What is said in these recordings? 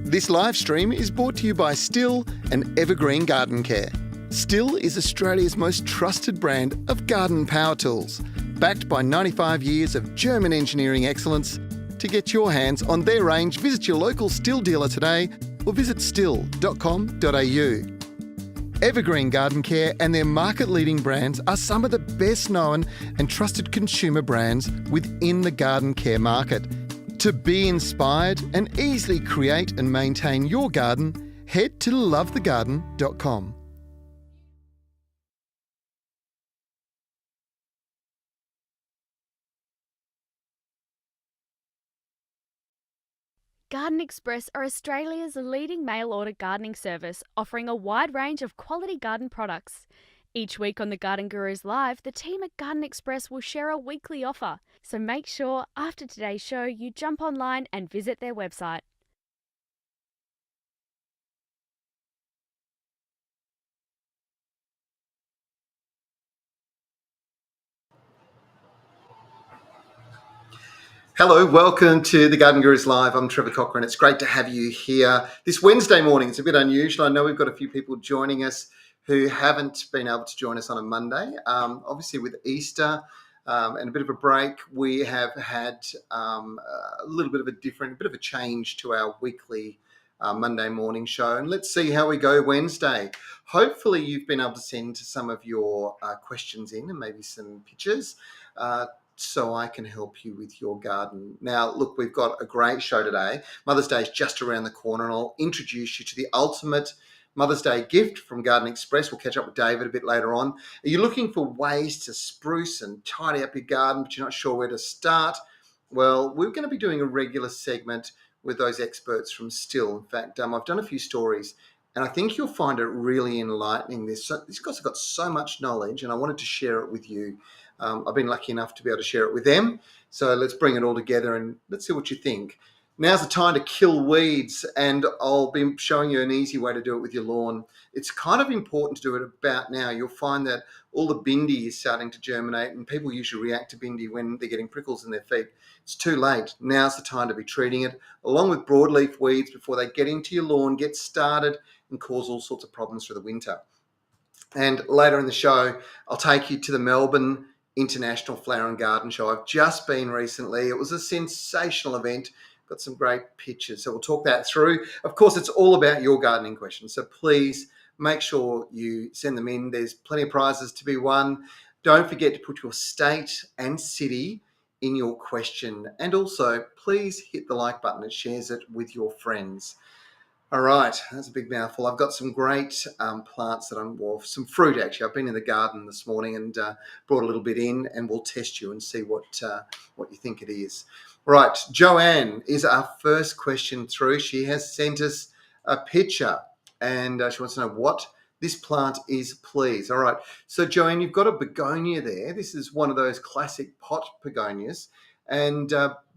This live stream is brought to you by Stihl and Evergreen Garden Care. Stihl is Australia's most trusted brand of garden power tools, backed by 95 years of German engineering excellence. To get your hands on their range, visit your local Stihl dealer today or visit stihl.com.au. Evergreen Garden Care and their market-leading brands are some of the best known and trusted consumer brands within the garden care market. To be inspired and easily create and maintain your garden, head to lovethegarden.com. Garden Express are Australia's leading mail-order gardening service, offering a wide range of quality garden products. Each week on the Garden Gurus Live, the team at Garden Express will share a weekly offer. So make sure after today's show you jump online and visit their website. Hello, welcome to the Garden Gurus Live. I'm Trevor Cochran. It's great to have you here this Wednesday morning. It's a bit unusual. I know we've got a few people joining us who haven't been able to join us on a Monday. Obviously with Easter and a bit of a break, we have had a little bit of a change to our weekly Monday morning show. And let's see how we go Wednesday. Hopefully you've been able to send some of your questions in and maybe some pictures. So I can help you with your garden. Now, look, we've got a great show today. Mother's Day is just around the corner, and I'll introduce you to the ultimate Mother's Day gift from Garden Express. We'll catch up with David a bit later on. Are you looking for ways to spruce and tidy up your garden, but you're not sure where to start? Well, we're going to be doing a regular segment with those experts from Stihl. In fact, I've done a few stories, and I think you'll find it really enlightening. These guys have got so much knowledge, and I wanted to share it with you. I've been lucky enough to be able to share it with them. So let's bring it all together and let's see what you think. Now's the time to kill weeds, and I'll be showing you an easy way to do it with your lawn. It's kind of important to do it about now. You'll find that all the bindi is starting to germinate, and people usually react to bindi when they're getting prickles in their feet. It's too late. Now's the time to be treating it, along with broadleaf weeds, before they get into your lawn, get started, and cause all sorts of problems for the winter. And later in the show, I'll take you to the Melbourne International Flower and Garden Show. I've just been recently. It was a sensational event. Got some great pictures. So we'll talk that through. Of course, it's all about your gardening questions. So please make sure you send them in. There's plenty of prizes to be won. Don't forget to put your state and city in your question. And also, please hit the like button. It shares it with your friends. All right, that's a big mouthful. I've got some great plants some fruit actually. I've been in the garden this morning and brought a little bit in, and we'll test you and see what you think it is. Right, Joanne is our first question through. She has sent us a picture, and she wants to know what this plant is, please. All right, so Joanne, you've got a begonia there. This is one of those classic pot begonias, and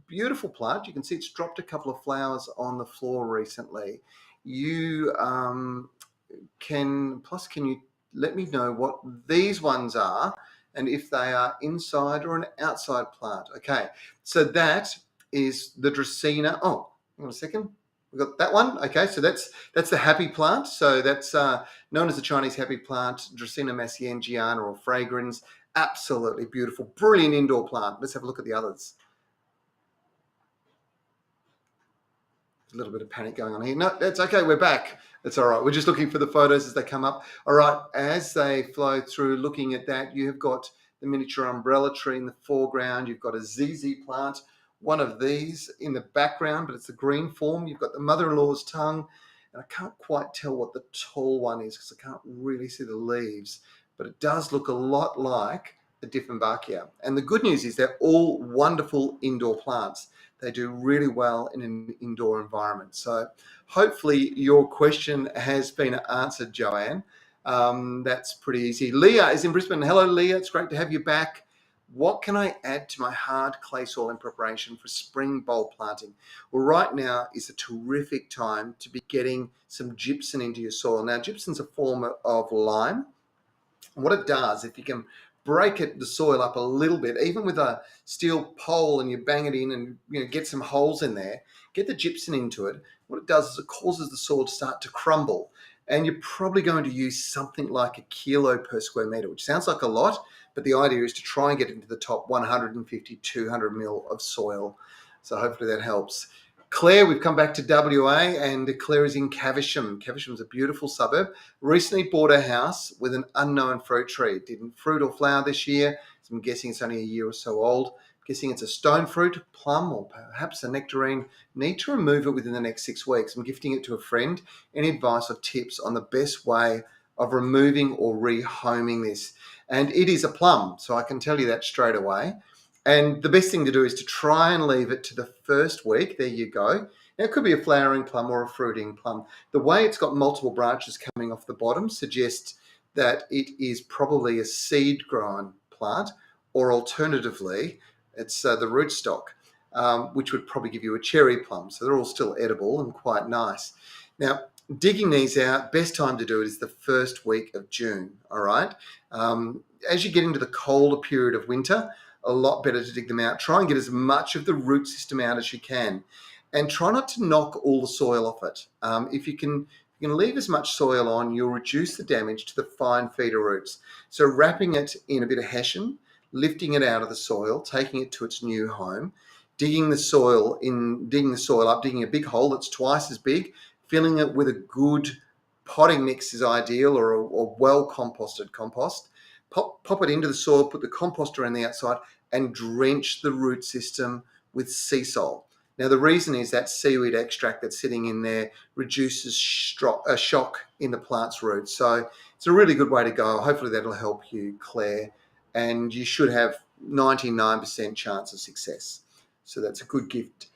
beautiful plant. You can see it's dropped a couple of flowers on the floor recently. You can you let me know what these ones are and if they are inside or an outside plant? Okay, so that is the Dracaena. Oh, hang on a second. We've got that one. Okay, so that's the happy plant. So that's known as the Chinese happy plant, Dracaena massiangiana or fragrans. Absolutely beautiful, brilliant indoor plant. Let's have a look at the others. A little bit of panic going on here. No, that's okay. We're back. It's all right. We're just looking for the photos as they come up. All right. As they flow through, looking at that, you have got the miniature umbrella tree in the foreground. You've got a ZZ plant, one of these in the background, but it's the green form. You've got the mother-in-law's tongue, and I can't quite tell what the tall one is because I can't really see the leaves, but it does look a lot like a Dieffenbachia. And the good news is they're all wonderful indoor plants. They do really well in an indoor environment. So hopefully your question has been answered, Joanne. That's pretty easy. Leah is in Brisbane. Hello, Leah. It's great to have you back. What can I add to my hard clay soil in preparation for spring bulb planting? Well, right now is a terrific time to be getting some gypsum into your soil. Now, gypsum's a form of lime, And what it does, if you can break the soil up a little bit, even with a steel pole, and you bang it in and get some holes in there, get the gypsum into it, what it does is it causes the soil to start to crumble. And you're probably going to use something like a kilo per square metre, which sounds like a lot, but the idea is to try and get into the top 150, 200 mil of soil. So hopefully that helps. Claire, we've come back to WA, and Claire is in Caversham. Caversham's a beautiful suburb. Recently bought a house with an unknown fruit tree. It didn't fruit or flower this year, so I'm guessing it's only a year or so old. I'm guessing it's a stone fruit, plum, or perhaps a nectarine. Need to remove it within the next 6 weeks. I'm gifting it to a friend. Any advice or tips on the best way of removing or rehoming this? And it is a plum, so I can tell you that straight away. And the best thing to do is to try and leave it to the first week. There you go. Now, it could be a flowering plum or a fruiting plum. The way it's got multiple branches coming off the bottom suggests that it is probably a seed-grown plant, or alternatively, it's the rootstock, which would probably give you a cherry plum. So they're all still edible and quite nice. Now, digging these out, best time to do it is the first week of June, all right? As you get into the colder period of winter, a lot better to dig them out. Try and get as much of the root system out as you can, and try not to knock all the soil off it. If you can leave as much soil on, you'll reduce the damage to the fine feeder roots. So wrapping it in a bit of hessian, lifting it out of the soil, taking it to its new home, digging the soil up, digging a big hole that's twice as big, filling it with a good potting mix is ideal, or a well composted compost. Pop it into the soil, put the compost around the outside, and drench the root system with sea salt. Now, the reason is that seaweed extract that's sitting in there reduces shock in the plant's roots. So it's a really good way to go. Hopefully that'll help you, Claire, and you should have 99% chance of success. So that's a good gift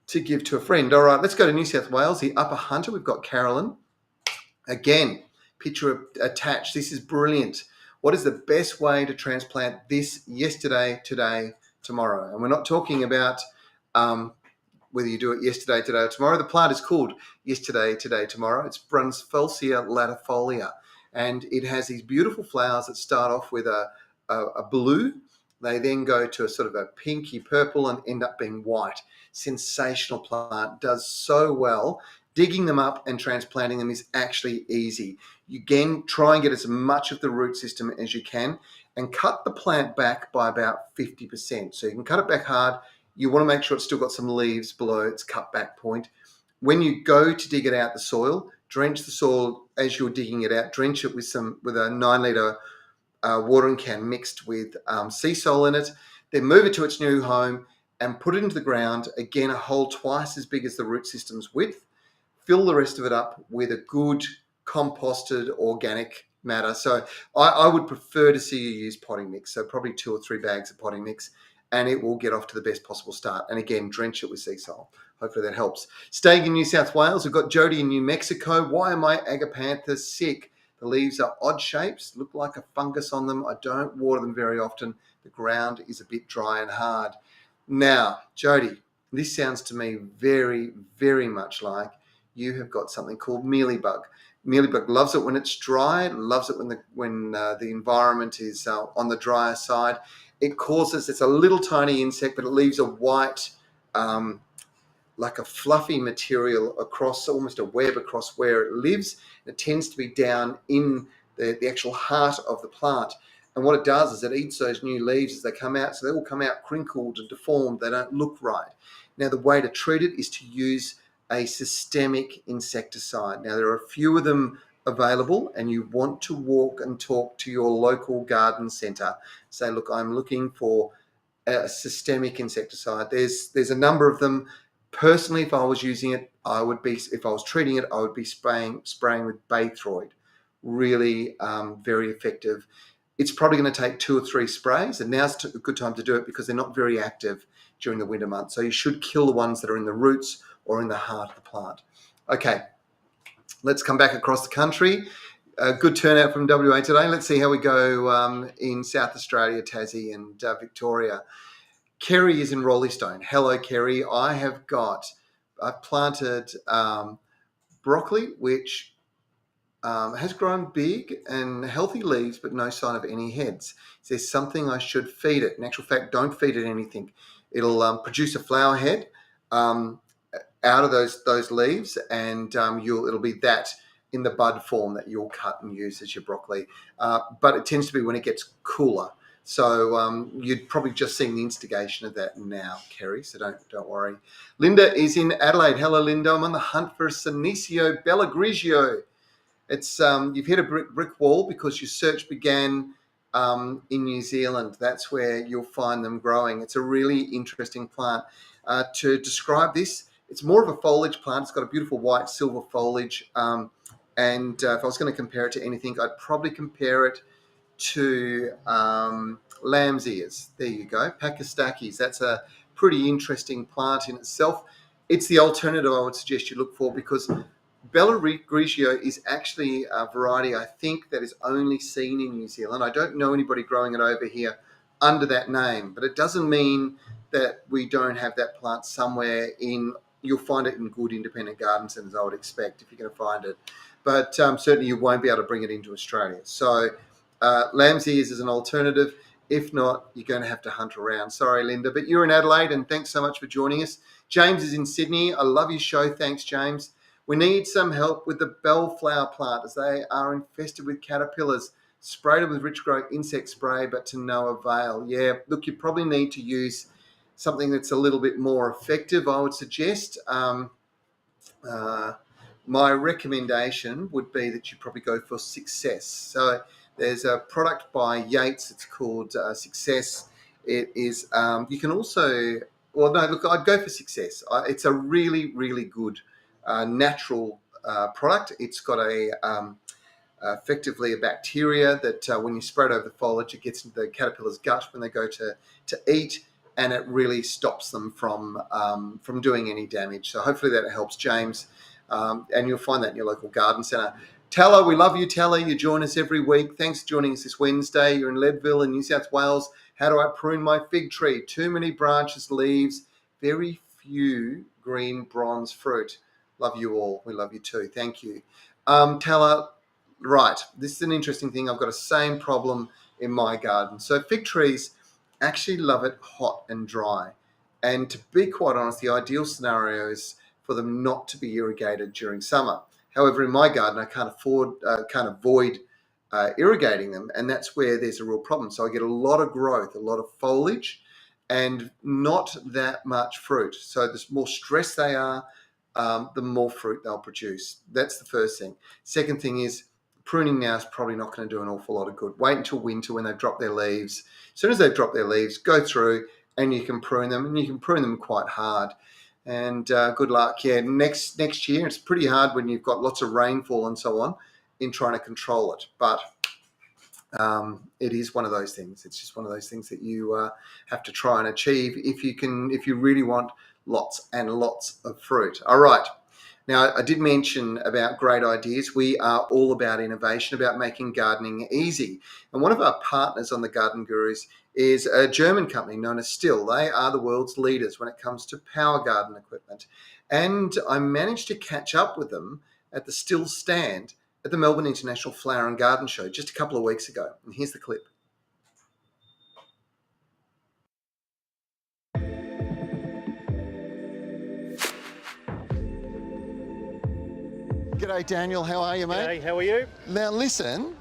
to give to a friend. All right, let's go to New South Wales, the Upper Hunter. We've got Carolyn. Again, picture attached. This is brilliant. What is the best way to transplant this yesterday, today, tomorrow? And we're not talking about whether you do it yesterday, today, or tomorrow. The plant is called yesterday, today, tomorrow. It's Brunsfelsia latifolia, and it has these beautiful flowers that start off with a blue. They then go to a sort of a pinky purple and end up being white. Sensational plant, does so well. Digging them up and transplanting them is actually easy. You again try and get as much of the root system as you can, and cut the plant back by about 50%. So you can cut it back hard. You want to make sure it's still got some leaves below its cut back point. When you go to dig it out the soil, drench the soil as you're digging it out. Drench it with a 9-litre watering can mixed with sea salt in it. Then move it to its new home and put it into the ground. Again, a hole twice as big as the root system's width. Fill the rest of it up with a good composted organic matter. So I would prefer to see you use potting mix. So probably 2 or 3 bags of potting mix, and it will get off to the best possible start. And again, drench it with sea salt. Hopefully that helps. Staying in New South Wales, we've got Jody in New Mexico. Why are my agapanthus sick? The leaves are odd shapes, look like a fungus on them. I don't water them very often. The ground is a bit dry and hard. Now, Jody, this sounds to me very, very much like you have got something called mealybug. Mealybug loves it when it's dry, loves it when the environment is on the drier side. It's a little tiny insect, but it leaves a white, like a fluffy material across, almost a web across where it lives. It tends to be down in the actual heart of the plant. And what it does is it eats those new leaves as they come out. So they all come out crinkled and deformed. They don't look right. Now, the way to treat it is to use a systemic insecticide. Now, there are a few of them available, and you want to walk and talk to your local garden centre. Say, look, I'm looking for a systemic insecticide. There's a number of them. Personally, if I was using it, if I was treating it, I would be spraying with Baythroid. Really very effective. It's probably going to take 2 or 3 sprays, and now's a good time to do it because they're not very active during the winter months. So you should kill the ones that are in the roots or in the heart of the plant. Okay, let's come back across the country. A good turnout from WA today. Let's see how we go in South Australia, Tassie and Victoria. Kerry is in Roleystone. Hello, Kerry. I've planted broccoli, which has grown big and healthy leaves, but no sign of any heads. Is there something I should feed it? In actual fact, don't feed it anything. It'll produce a flower head out of those leaves, and it'll be that in the bud form that you'll cut and use as your broccoli. But it tends to be when it gets cooler. So you'd probably just seen the instigation of that now, Kerry, so don't worry. Linda is in Adelaide. Hello, Linda. I'm on the hunt for a Senecio Bella Grigio. It's you've hit a brick wall because your search began in New Zealand. That's where you'll find them growing. It's a really interesting plant. To describe this, it's more of a foliage plant. It's got a beautiful white silver foliage. And if I was going to compare it to anything, I'd probably compare it to lamb's ears. There you go, Pakistakis. That's a pretty interesting plant in itself. It's the alternative I would suggest you look for, because Bella Grigio is actually a variety, I think, that is only seen in New Zealand. I don't know anybody growing it over here under that name, but it doesn't mean that we don't have that plant somewhere in. You'll find it in good independent garden centres, I would expect, if you're going to find it. But certainly you won't be able to bring it into Australia. So lamb's ears is an alternative. If not, you're going to have to hunt around. Sorry, Linda, but you're in Adelaide, and thanks so much for joining us. James is in Sydney. I love your show. Thanks, James. We need some help with the bellflower plant as they are infested with caterpillars. Sprayed it with rich grow insect spray, but to no avail. Yeah, look, you probably need to use something that's a little bit more effective, I would suggest. My recommendation would be that you probably go for Success. So there's a product by Yates. It's called Success. It is, you can also, well, no, look, I'd go for Success. It's a really, really good natural product. It's got effectively a bacteria that when you spray it over the foliage, it gets into the caterpillar's gut when they go to eat, and it really stops them from doing any damage. So hopefully that helps, James. And you'll find that in your local garden centre. Tella, we love you, Tella. You join us every week. Thanks for joining us this Wednesday. You're in Leadville in New South Wales. How do I prune my fig tree? Too many branches, leaves, very few green bronze fruit. Love you all. We love you too. Thank you. Tella, right. This is an interesting thing. I've got a same problem in my garden. So fig trees actually love it hot and dry. And to be quite honest, the ideal scenario is for them not to be irrigated during summer. However, in my garden, I can't avoid irrigating them, and that's where there's a real problem. So I get a lot of growth, a lot of foliage, and not that much fruit. So the more stressed they are, the more fruit they'll produce. That's the first thing. Second thing is pruning now is probably not going to do an awful lot of good. Wait until winter when they've dropped their leaves. As soon as they've dropped their leaves, go through and you can prune them, and you can prune them quite hard. And good luck. Yeah, next year, it's pretty hard when you've got lots of rainfall and so on in trying to control it. But it is one of those things. It's just one of those things that you have to try and achieve if you really want lots and lots of fruit. All right. Now, I did mention about great ideas. We are all about innovation, about making gardening easy. And one of our partners on the Garden Gurus is a German company known as Stihl. They are the world's leaders when it comes to power garden equipment. And I managed to catch up with them at the Stihl stand at the Melbourne International Flower and Garden Show just a couple of weeks ago. And here's the clip. G'day, Daniel. How are you, mate? G'day, how are you? Now, listen,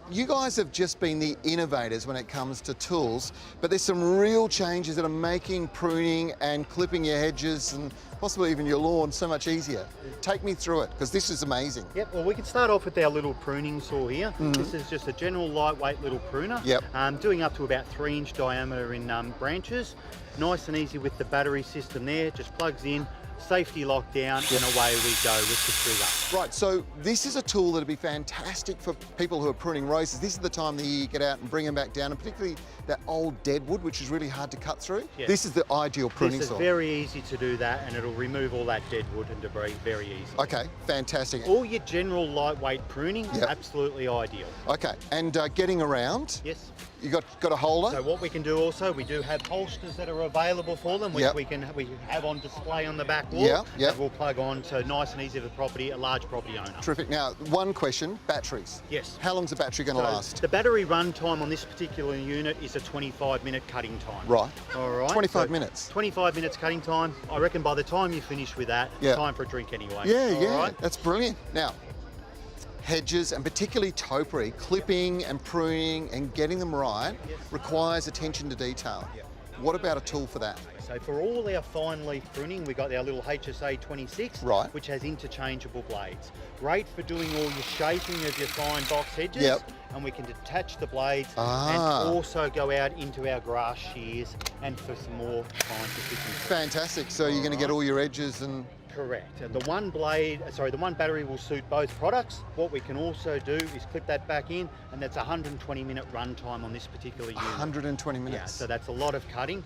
you guys have just been the innovators when it comes to tools, but there's some real changes that are making pruning and clipping your hedges and possibly even your lawn so much easier. Take me through it, because this is amazing. Yep, well, we can start off with our little pruning saw here. This is just a general lightweight little pruner. Yep. Doing up to about 3-inch diameter in branches. Nice and easy with the battery system there, just plugs in, safety locked down, and away we go with the trigger. Right, so this is a tool that'd be fantastic for people who are pruning roses. This is the time that you get out and bring them back down, and particularly that old dead wood, which is really hard to cut through. Yes. This is the ideal pruning This is saw. very easy to do that, and it'll remove all that dead wood and debris very easily. Okay, fantastic. All your general lightweight pruning, absolutely ideal. Okay, and getting around. Yes. You got a holder? So what we can do also, we do have holsters that are available for them, which Yep. we have on display on the back wall. Yeah, yeah. That will plug on, so nice and easy for a large property owner. Terrific. Now, one question, batteries. Yes. How long's the battery going to last? The battery run time on this particular unit is a 25-minute cutting time. Right. All right. 25 minutes. 25 minutes cutting time. I reckon by the time you finish with that, Yeah. time for a drink anyway. Yeah, All yeah. right? That's brilliant. Now, hedges and particularly topiary, clipping and pruning and getting them right requires attention to detail. Yeah. What about a tool for that? So for all our fine leaf pruning, we got our little HSA 26, Right. which has interchangeable blades. Great for doing all your shaping of your fine box hedges. Yep. And we can detach the blades Ah. and also go out into our grass shears and for some more fine precision. Fantastic. So you're going to get all your edges and... Correct. The one battery will suit both products. What we can also do is clip that back in, and that's a 120-minute run time on this particular unit. 120 minutes. Yeah, so that's a lot of cutting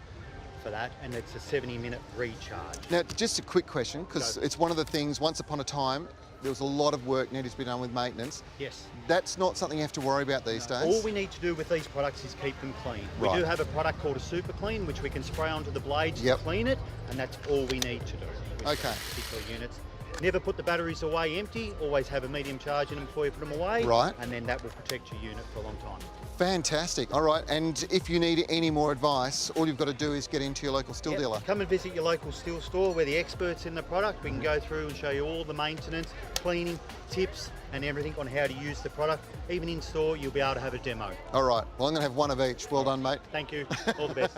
for that, and it's a 70-minute recharge. Now, just a quick question, because Go. it's one of the things, once upon a time, there was a lot of work needed to be done with maintenance. Yes. That's not something you have to worry about these days? All we need to do with these products is keep them clean. We Right. do have a product called a Super Clean, which we can spray onto the blades Yep. to clean it, and that's all we need to do with Okay. these particular units. Never put the batteries away empty, always have a medium charge in them before you put them away. Right. And then that will protect your unit for a long time. Fantastic. All right, and if you need any more advice, all you've got to do is get into your local Stihl Yep. dealer. Come and visit your local Stihl store. We're the experts in the product. We can go through and show you all the maintenance, cleaning, tips, and everything on how to use the product. Even in store, you'll be able to have a demo. All right, well, I'm going to have one of each. Well done, mate. Thank you. All the best.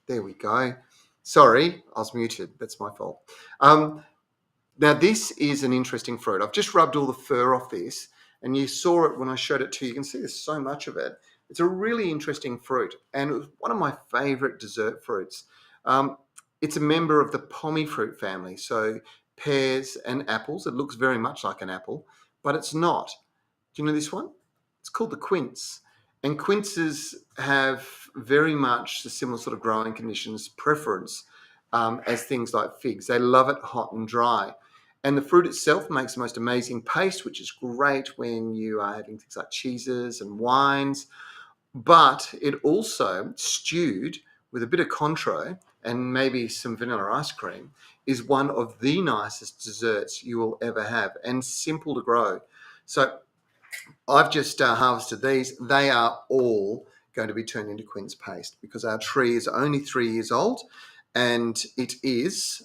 There we go. Sorry, I was muted. That's my fault. Now, this is an interesting fruit. I've just rubbed all the fur off this, and you saw it when I showed it to you. You can see there's so much of it. It's a really interesting fruit, and it was one of my favourite dessert fruits. It's a member of the pommy fruit family, so pears and apples. It looks very much like an apple, but it's not. Do you know this one? It's called the quince. And quinces have very much the similar sort of growing conditions preference as things like figs. They love it hot and dry. And the fruit itself makes the most amazing paste, which is great when you are having things like cheeses and wines. But it also, stewed with a bit of contro and maybe some vanilla ice cream, is one of the nicest desserts you will ever have, and simple to grow. So I've just harvested these. They are all going to be turned into quince paste because our tree is only 3 years old, and it is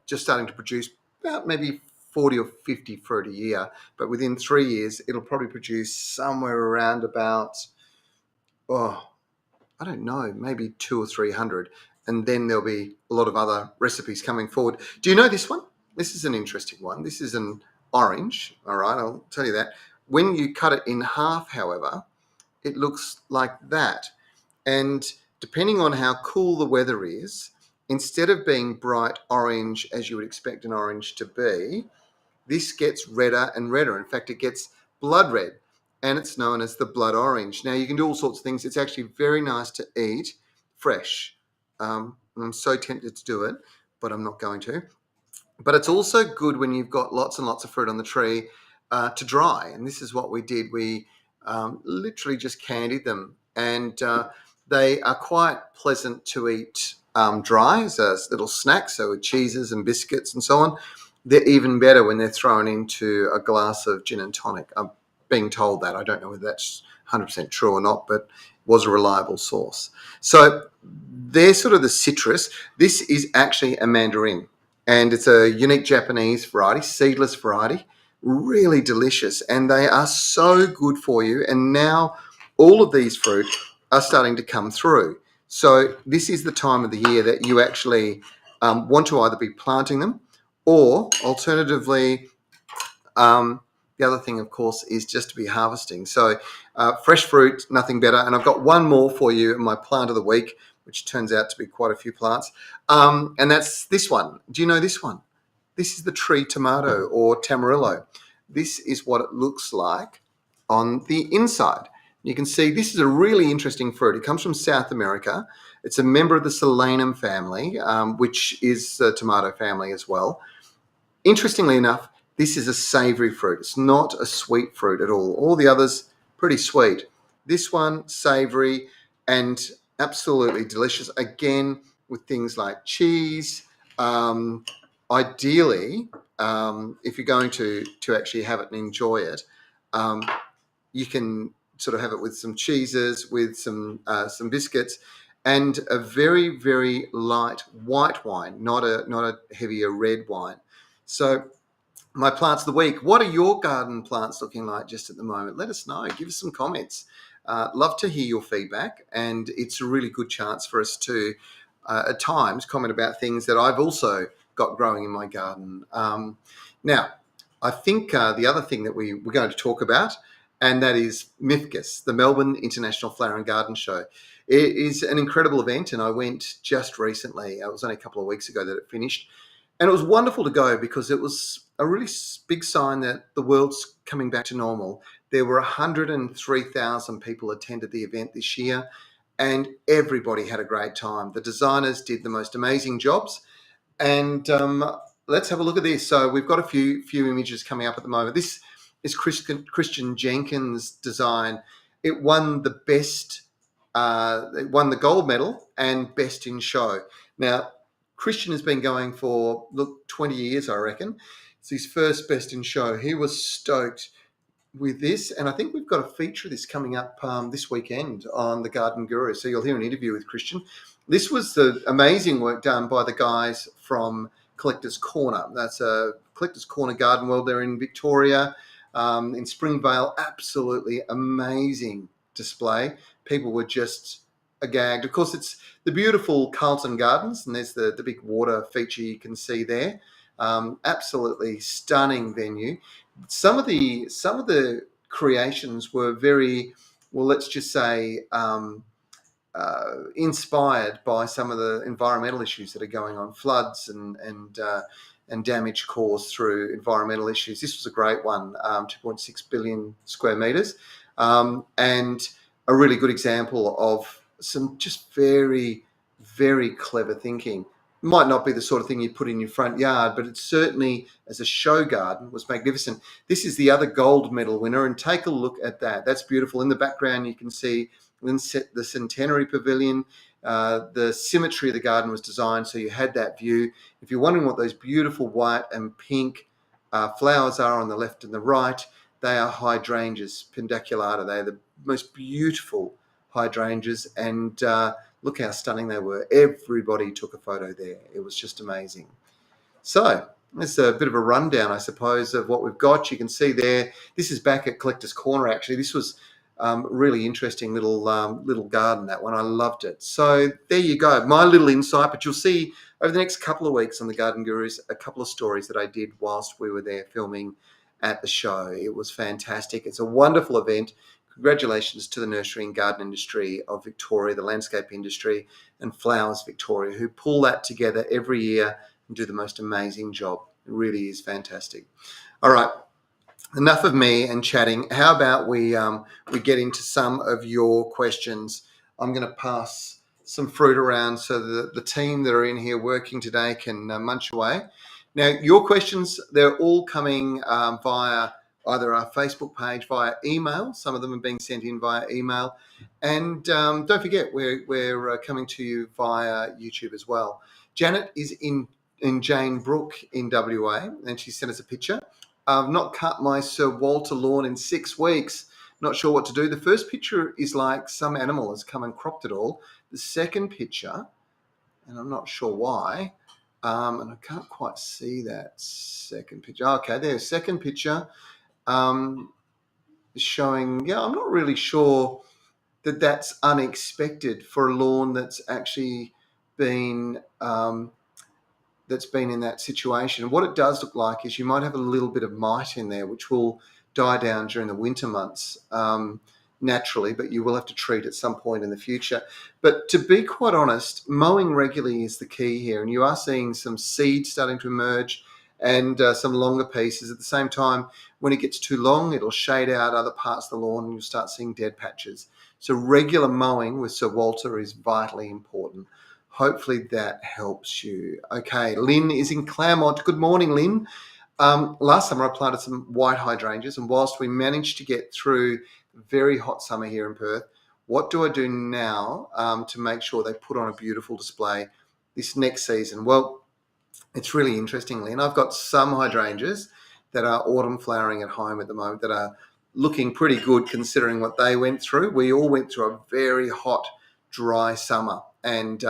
just starting to produce about maybe 40 or 50 fruit a year. But within 3 years, it'll probably produce somewhere around about, I don't know, maybe 200 or 300. And then there'll be a lot of other recipes coming forward. Do you know this one? This is an interesting one. This is an orange. All right, I'll tell you that. When you cut it in half, however, it looks like that. And depending on how cool the weather is, instead of being bright orange as you would expect an orange to be, this gets redder and redder. In fact, it gets blood red, and it's known as the blood orange. Now, you can do all sorts of things. It's actually very nice to eat fresh. I'm so tempted to do it, but I'm not going to. But it's also good when you've got lots and lots of fruit on the tree to dry. And this is what we did. We literally just candied them. And they are quite pleasant to eat dry as little snacks, so with cheeses and biscuits and so on. They're even better when they're thrown into a glass of gin and tonic. I'm being told that. I don't know whether that's 100% true or not, but it was a reliable source. So they're sort of the citrus. This is actually a mandarin, and it's a unique Japanese variety, seedless variety, really delicious, and they are so good for you. And now all of these fruit are starting to come through. So this is the time of the year that you actually want to either be planting them, or alternatively, the other thing, of course, is just to be harvesting. So fresh fruit, nothing better. And I've got one more for you in my plant of the week, which turns out to be quite a few plants. And that's this one. Do you know this one? This is the tree tomato or tamarillo. This is what it looks like on the inside. You can see this is a really interesting fruit. It comes from South America. It's a member of the Solanum family, which is a tomato family as well. Interestingly enough, this is a savoury fruit. It's not a sweet fruit at all. All the others, pretty sweet. This one, savoury and absolutely delicious. Again, with things like cheese. Ideally, if you're going to actually have it and enjoy it, you can sort of have it with some cheeses, with some biscuits, and a very, very light white wine, not a heavier red wine. So my plants of the week. What are your garden plants looking like just at the moment? Let us know. Give us some comments. Love to hear your feedback, and it's a really good chance for us to, at times, comment about things that I've also got growing in my garden. Now, I think the other thing that we're going to talk about, and that is MIFGS, the Melbourne International Flower and Garden Show. It is an incredible event, and I went just recently. It was only a couple of weeks ago that it finished. And it was wonderful to go because it was a really big sign that the world's coming back to normal. There were 103,000 people attended the event this year, and everybody had a great time. The designers did the most amazing jobs. And let's have a look at this. So we've got a few images coming up at the moment. This is Christian Jenkins' design. It won the best, it won the gold medal and best in show. Now, Christian has been going for 20 years, I reckon. It's his first best in show. He was stoked with this, and I think we've got a feature of this coming up this weekend on the Garden Guru. So you'll hear an interview with Christian. This was the amazing work done by the guys from Collectors Corner. That's a Collectors Corner Garden World. They're in Victoria, in Springvale. Absolutely amazing display. People were just gagged. Of course, it's the beautiful Carlton Gardens, and there's the big water feature you can see there. Absolutely stunning venue. Some of the creations were very, well, let's just say, inspired by some of the environmental issues that are going on, floods and damage caused through environmental issues. This was a great one, 2.6 billion square metres, and a really good example of some just very, very clever thinking. Might not be the sort of thing you put in your front yard, but it certainly, as a show garden, was magnificent. This is the other gold medal winner, and take a look at that. That's beautiful. In the background, you can see the Centenary Pavilion. The symmetry of the garden was designed so you had that view. If you're wondering what those beautiful white and pink flowers are on the left and the right, they are hydrangeas pendiculata. They are the most beautiful hydrangeas, and look how stunning they were. Everybody took a photo there. It was just amazing. So there's a bit of a rundown, I suppose, of what we've got. You can see there, this is back at Collectors Corner, actually. This was really interesting little garden, that one. I loved it. So there you go, my little insight. But you'll see over the next couple of weeks on the Garden Gurus a couple of stories that I did whilst we were there filming at the show. It was fantastic. It's a wonderful event. Congratulations to the nursery and garden industry of Victoria, the landscape industry, and Flowers Victoria, who pull that together every year and do the most amazing job. It really is fantastic. All right, enough of me and chatting. How about we get into some of your questions? I'm going to pass some fruit around so that the team that are in here working today can munch away. Now, your questions, they're all coming via either our Facebook page, via email. Some of them are being sent in via email. And don't forget, we're coming to you via YouTube as well. Janet is in Jane Brook in WA, and she sent us a picture. I've not cut my Sir Walter lawn in 6 weeks. Not sure what to do. The first picture is like some animal has come and cropped it all. The second picture and I'm not sure why. And I can't quite see that second picture. Okay, there's second picture showing, I'm not really sure that's unexpected for a lawn that's actually been in that situation. And what it does look like is you might have a little bit of mite in there, which will die down during the winter months naturally, but you will have to treat at some point in the future. But to be quite honest, mowing regularly is the key here. And you are seeing some seeds starting to emerge and some longer pieces. At the same time, when it gets too long, it'll shade out other parts of the lawn and you'll start seeing dead patches. So regular mowing with Sir Walter is vitally important. Hopefully that helps you. Okay, Lynn is in Claremont. Good morning, Lynn. Last summer I planted some white hydrangeas, and whilst we managed to get through a very hot summer here in Perth, what do I do now to make sure they put on a beautiful display this next season? Well, it's really interesting, Lynn. I've got some hydrangeas that are autumn flowering at home at the moment that are looking pretty good considering what they went through. We all went through a very hot, dry summer, and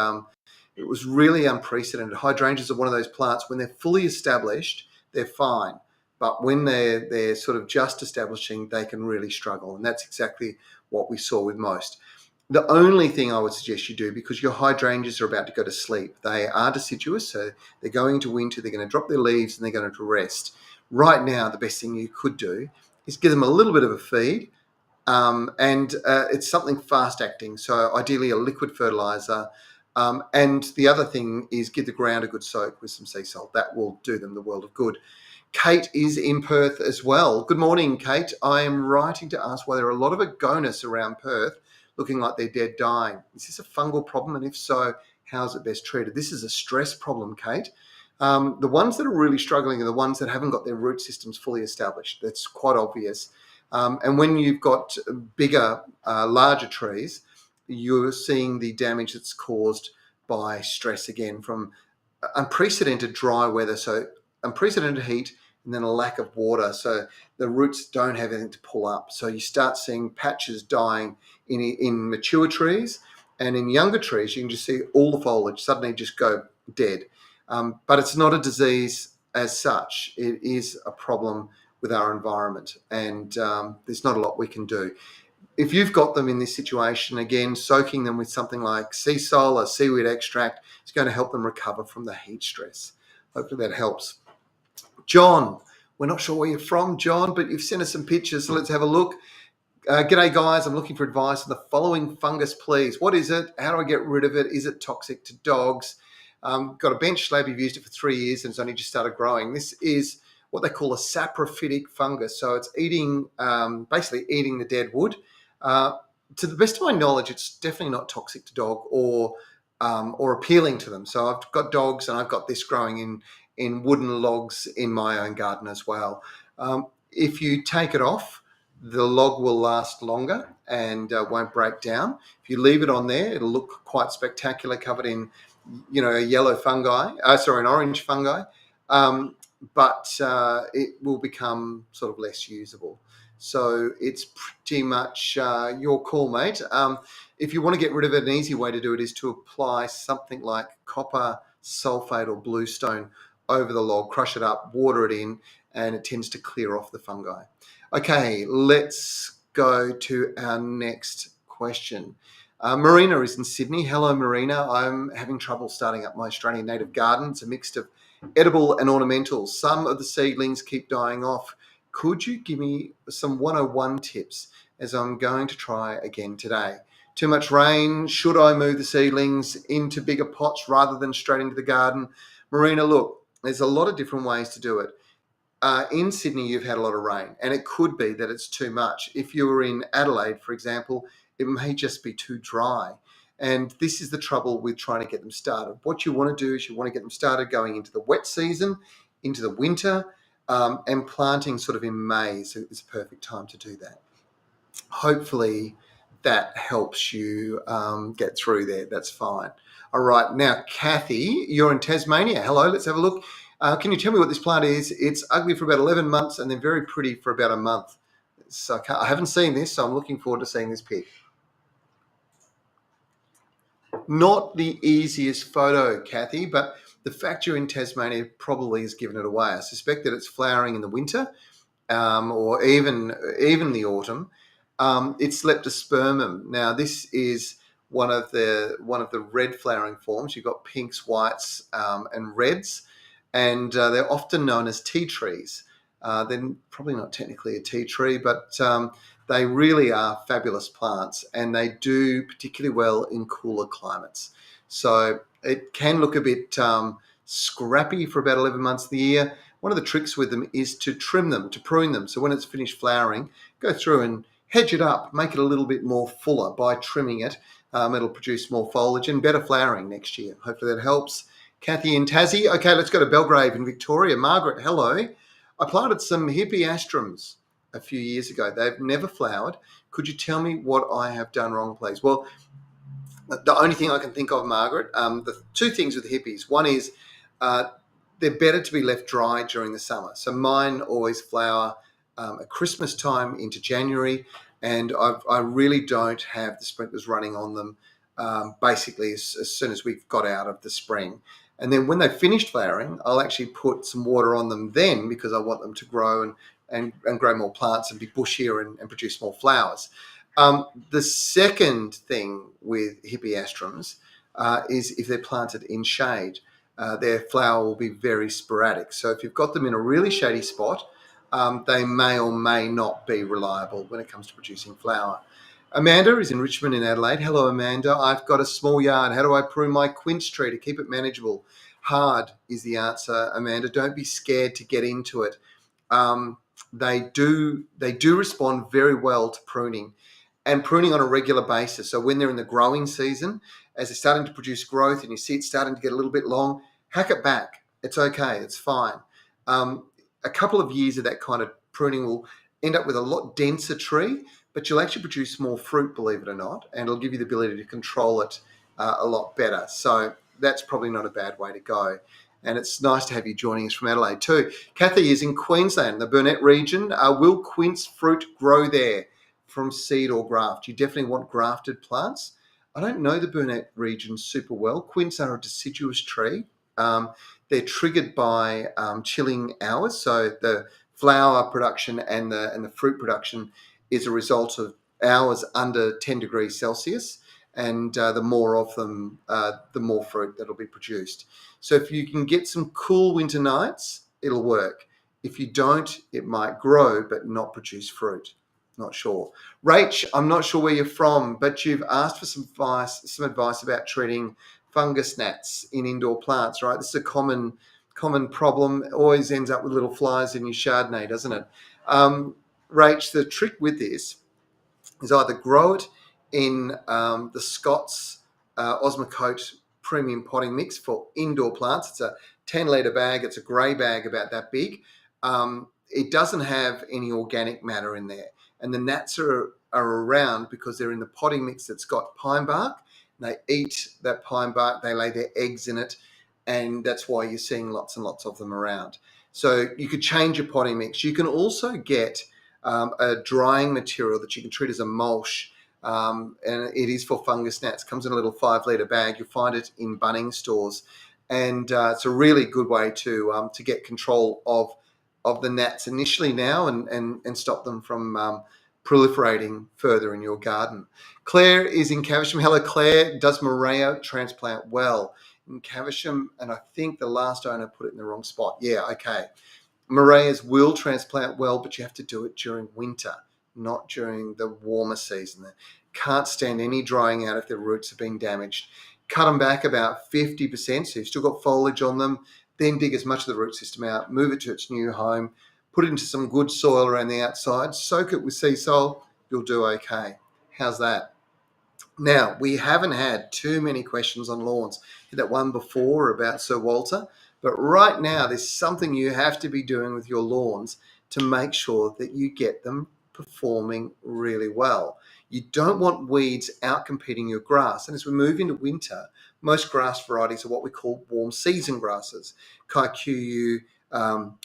it was really unprecedented. Hydrangeas are one of those plants, when they're fully established, they're fine. But when they're sort of just establishing, they can really struggle. And that's exactly what we saw with most. The only thing I would suggest you do, because your hydrangeas are about to go to sleep, they are deciduous, so they're going into winter, they're going to drop their leaves and they're going to rest. Right now, the best thing you could do is give them a little bit of a feed, and it's something fast acting. So ideally a liquid fertilizer. And the other thing is give the ground a good soak with some sea salt. That will do them the world of good. Kate is in Perth as well. Good morning, Kate. I am writing to ask why there are a lot of agonis around Perth looking like they're dead dying. Is this a fungal problem? And if so, how's it best treated? This is a stress problem, Kate. The ones that are really struggling are the ones that haven't got their root systems fully established. That's quite obvious. And when you've got bigger, larger trees, you're seeing the damage that's caused by stress again from unprecedented dry weather, so unprecedented heat, and then a lack of water. So the roots don't have anything to pull up. So you start seeing patches dying in mature trees, and in younger trees, you can just see all the foliage suddenly just go dead. But it's not a disease as such. It is a problem with our environment, and there's not a lot we can do. If you've got them in this situation, again, soaking them with something like sea salt or seaweed extract is going to help them recover from the heat stress. Hopefully that helps. John, we're not sure where you're from, John, but you've sent us some pictures, so let's have a look. G'day, guys. I'm looking for advice on the following fungus, please. What is it? How do I get rid of it? Is it toxic to dogs? Got a bench slab. You've used it for 3 years and it's only just started growing. This is what they call a saprophytic fungus. So it's basically eating the dead wood. To the best of my knowledge, it's definitely not toxic to dog or appealing to them. So I've got dogs and I've got this growing in wooden logs in my own garden as well. If you take it off, the log will last longer and won't break down. If you leave it on there, it'll look quite spectacular, covered in, a yellow fungi, an orange fungi, but it will become sort of less usable. So it's pretty much your call, mate. If you want to get rid of it, an easy way to do it is to apply something like copper sulfate or bluestone over the log, crush it up, water it in, and it tends to clear off the fungi. Okay, let's go to our next question. Marina is in Sydney. Hello, Marina. I'm having trouble starting up my Australian native garden. It's a mix of edible and ornamental. Some of the seedlings keep dying off. Could you give me some 101 tips as I'm going to try again today? Too much rain? Should I move the seedlings into bigger pots rather than straight into the garden? Marina, look, there's a lot of different ways to do it. In Sydney, you've had a lot of rain, and it could be that it's too much. If you were in Adelaide, for example, it may just be too dry. And this is the trouble with trying to get them started. What you want to do is you want to get them started going into the wet season, into the winter, and planting sort of in May. So it's a perfect time to do that. Hopefully that helps you get through there. That's fine. All right. Now, Kathy, you're in Tasmania. Hello. Let's have a look. Can you tell me what this plant is? It's ugly for about 11 months and then very pretty for about a month. So I haven't seen this, so I'm looking forward to seeing this pic. Not the easiest photo, Kathy, but the fact you're in Tasmania probably has given it away. I suspect that it's flowering in the winter, or even the autumn. It's leptospermum. Now, this is one of the red flowering forms. You've got pinks, whites, and reds, and they're often known as tea trees. They're probably not technically a tea tree, but they really are fabulous plants, and they do particularly well in cooler climates. So it can look a bit scrappy for about 11 months of the year. One of the tricks with them is to trim them, to prune them. So when it's finished flowering, go through and hedge it up, make it a little bit more fuller by trimming it. It'll produce more foliage and better flowering next year. Hopefully that helps. Kathy in Tassie. Okay, let's go to Belgrave in Victoria. Margaret, hello. I planted some hippeastrums a few years ago. They've never flowered. Could you tell me what I have done wrong, please? Well, the only thing I can think of, Margaret, the two things with hippies. One is they're better to be left dry during the summer. So mine always flower at Christmas time into January, and I really don't have the sprinklers running on them basically as soon as we've got out of the spring. And then when they've finished flowering, I'll actually put some water on them then, because I want them to grow and grow more plants and be bushier and produce more flowers. The second thing with hippeastrums is if they're planted in shade, their flower will be very sporadic. So if you've got them in a really shady spot, they may or may not be reliable when it comes to producing flower. Amanda is in Richmond in Adelaide. Hello, Amanda. I've got a small yard. How do I prune my quince tree to keep it manageable? Hard is the answer, Amanda. Don't be scared to get into it. They do respond very well to pruning, and pruning on a regular basis. So when they're in the growing season, as they're starting to produce growth and you see it starting to get a little bit long, hack it back. It's okay. It's fine. A couple of years of that kind of pruning will end up with a lot denser tree, but you'll actually produce more fruit, believe it or not, and it'll give you the ability to control it a lot better. So that's probably not a bad way to go. And it's nice to have you joining us from Adelaide too. Kathy is in Queensland, the Burnett region. Will quince fruit grow there from seed or graft? You definitely want grafted plants. I don't know the Burnett region super well. Quince are a deciduous tree. They're triggered by chilling hours. So the flower production and the fruit production is a result of hours under 10 degrees Celsius. And the more of them, the more fruit that'll be produced. So if you can get some cool winter nights, it'll work. If you don't, it might grow but not produce fruit. Not sure. Rach, I'm not sure where you're from, but you've asked for some advice about treating fungus gnats in indoor plants, right? This is a common problem. It always ends up with little flies in your Chardonnay, doesn't it? Rach, the trick with this is either grow it in the Scott's Osmocote premium potting mix for indoor plants. It's a 10-litre bag. It's a grey bag about that big. It doesn't have any organic matter in there. And the gnats are around because they're in the potting mix that's got pine bark. They eat that pine bark. They lay their eggs in it. And that's why you're seeing lots and lots of them around. So you could change your potting mix. You can also get a drying material that you can treat as a mulch. And it is for fungus gnats. It comes in a little 5-litre bag. You'll find it in Bunnings stores. And it's a really good way to get control of the gnats initially now and stop them from proliferating further in your garden. Claire is in Caversham. Hello, Claire. Does Morea transplant well? In Caversham, and I think the last owner put it in the wrong spot. Yeah, okay. Moreas will transplant well, but you have to do it during winter, not during the warmer season. They can't stand any drying out if their roots have been damaged. Cut them back about 50%, so you've still got foliage on them. Then dig as much of the root system out, move it to its new home, put it into some good soil around the outside, soak it with sea salt, you'll do okay. How's that? Now, we haven't had too many questions on lawns. Did that one before about Sir Walter, but right now there's something you have to be doing with your lawns to make sure that you get them performing really well. You don't want weeds outcompeting your grass. And as we move into winter, most grass varieties are what we call warm season grasses. Kikuyu,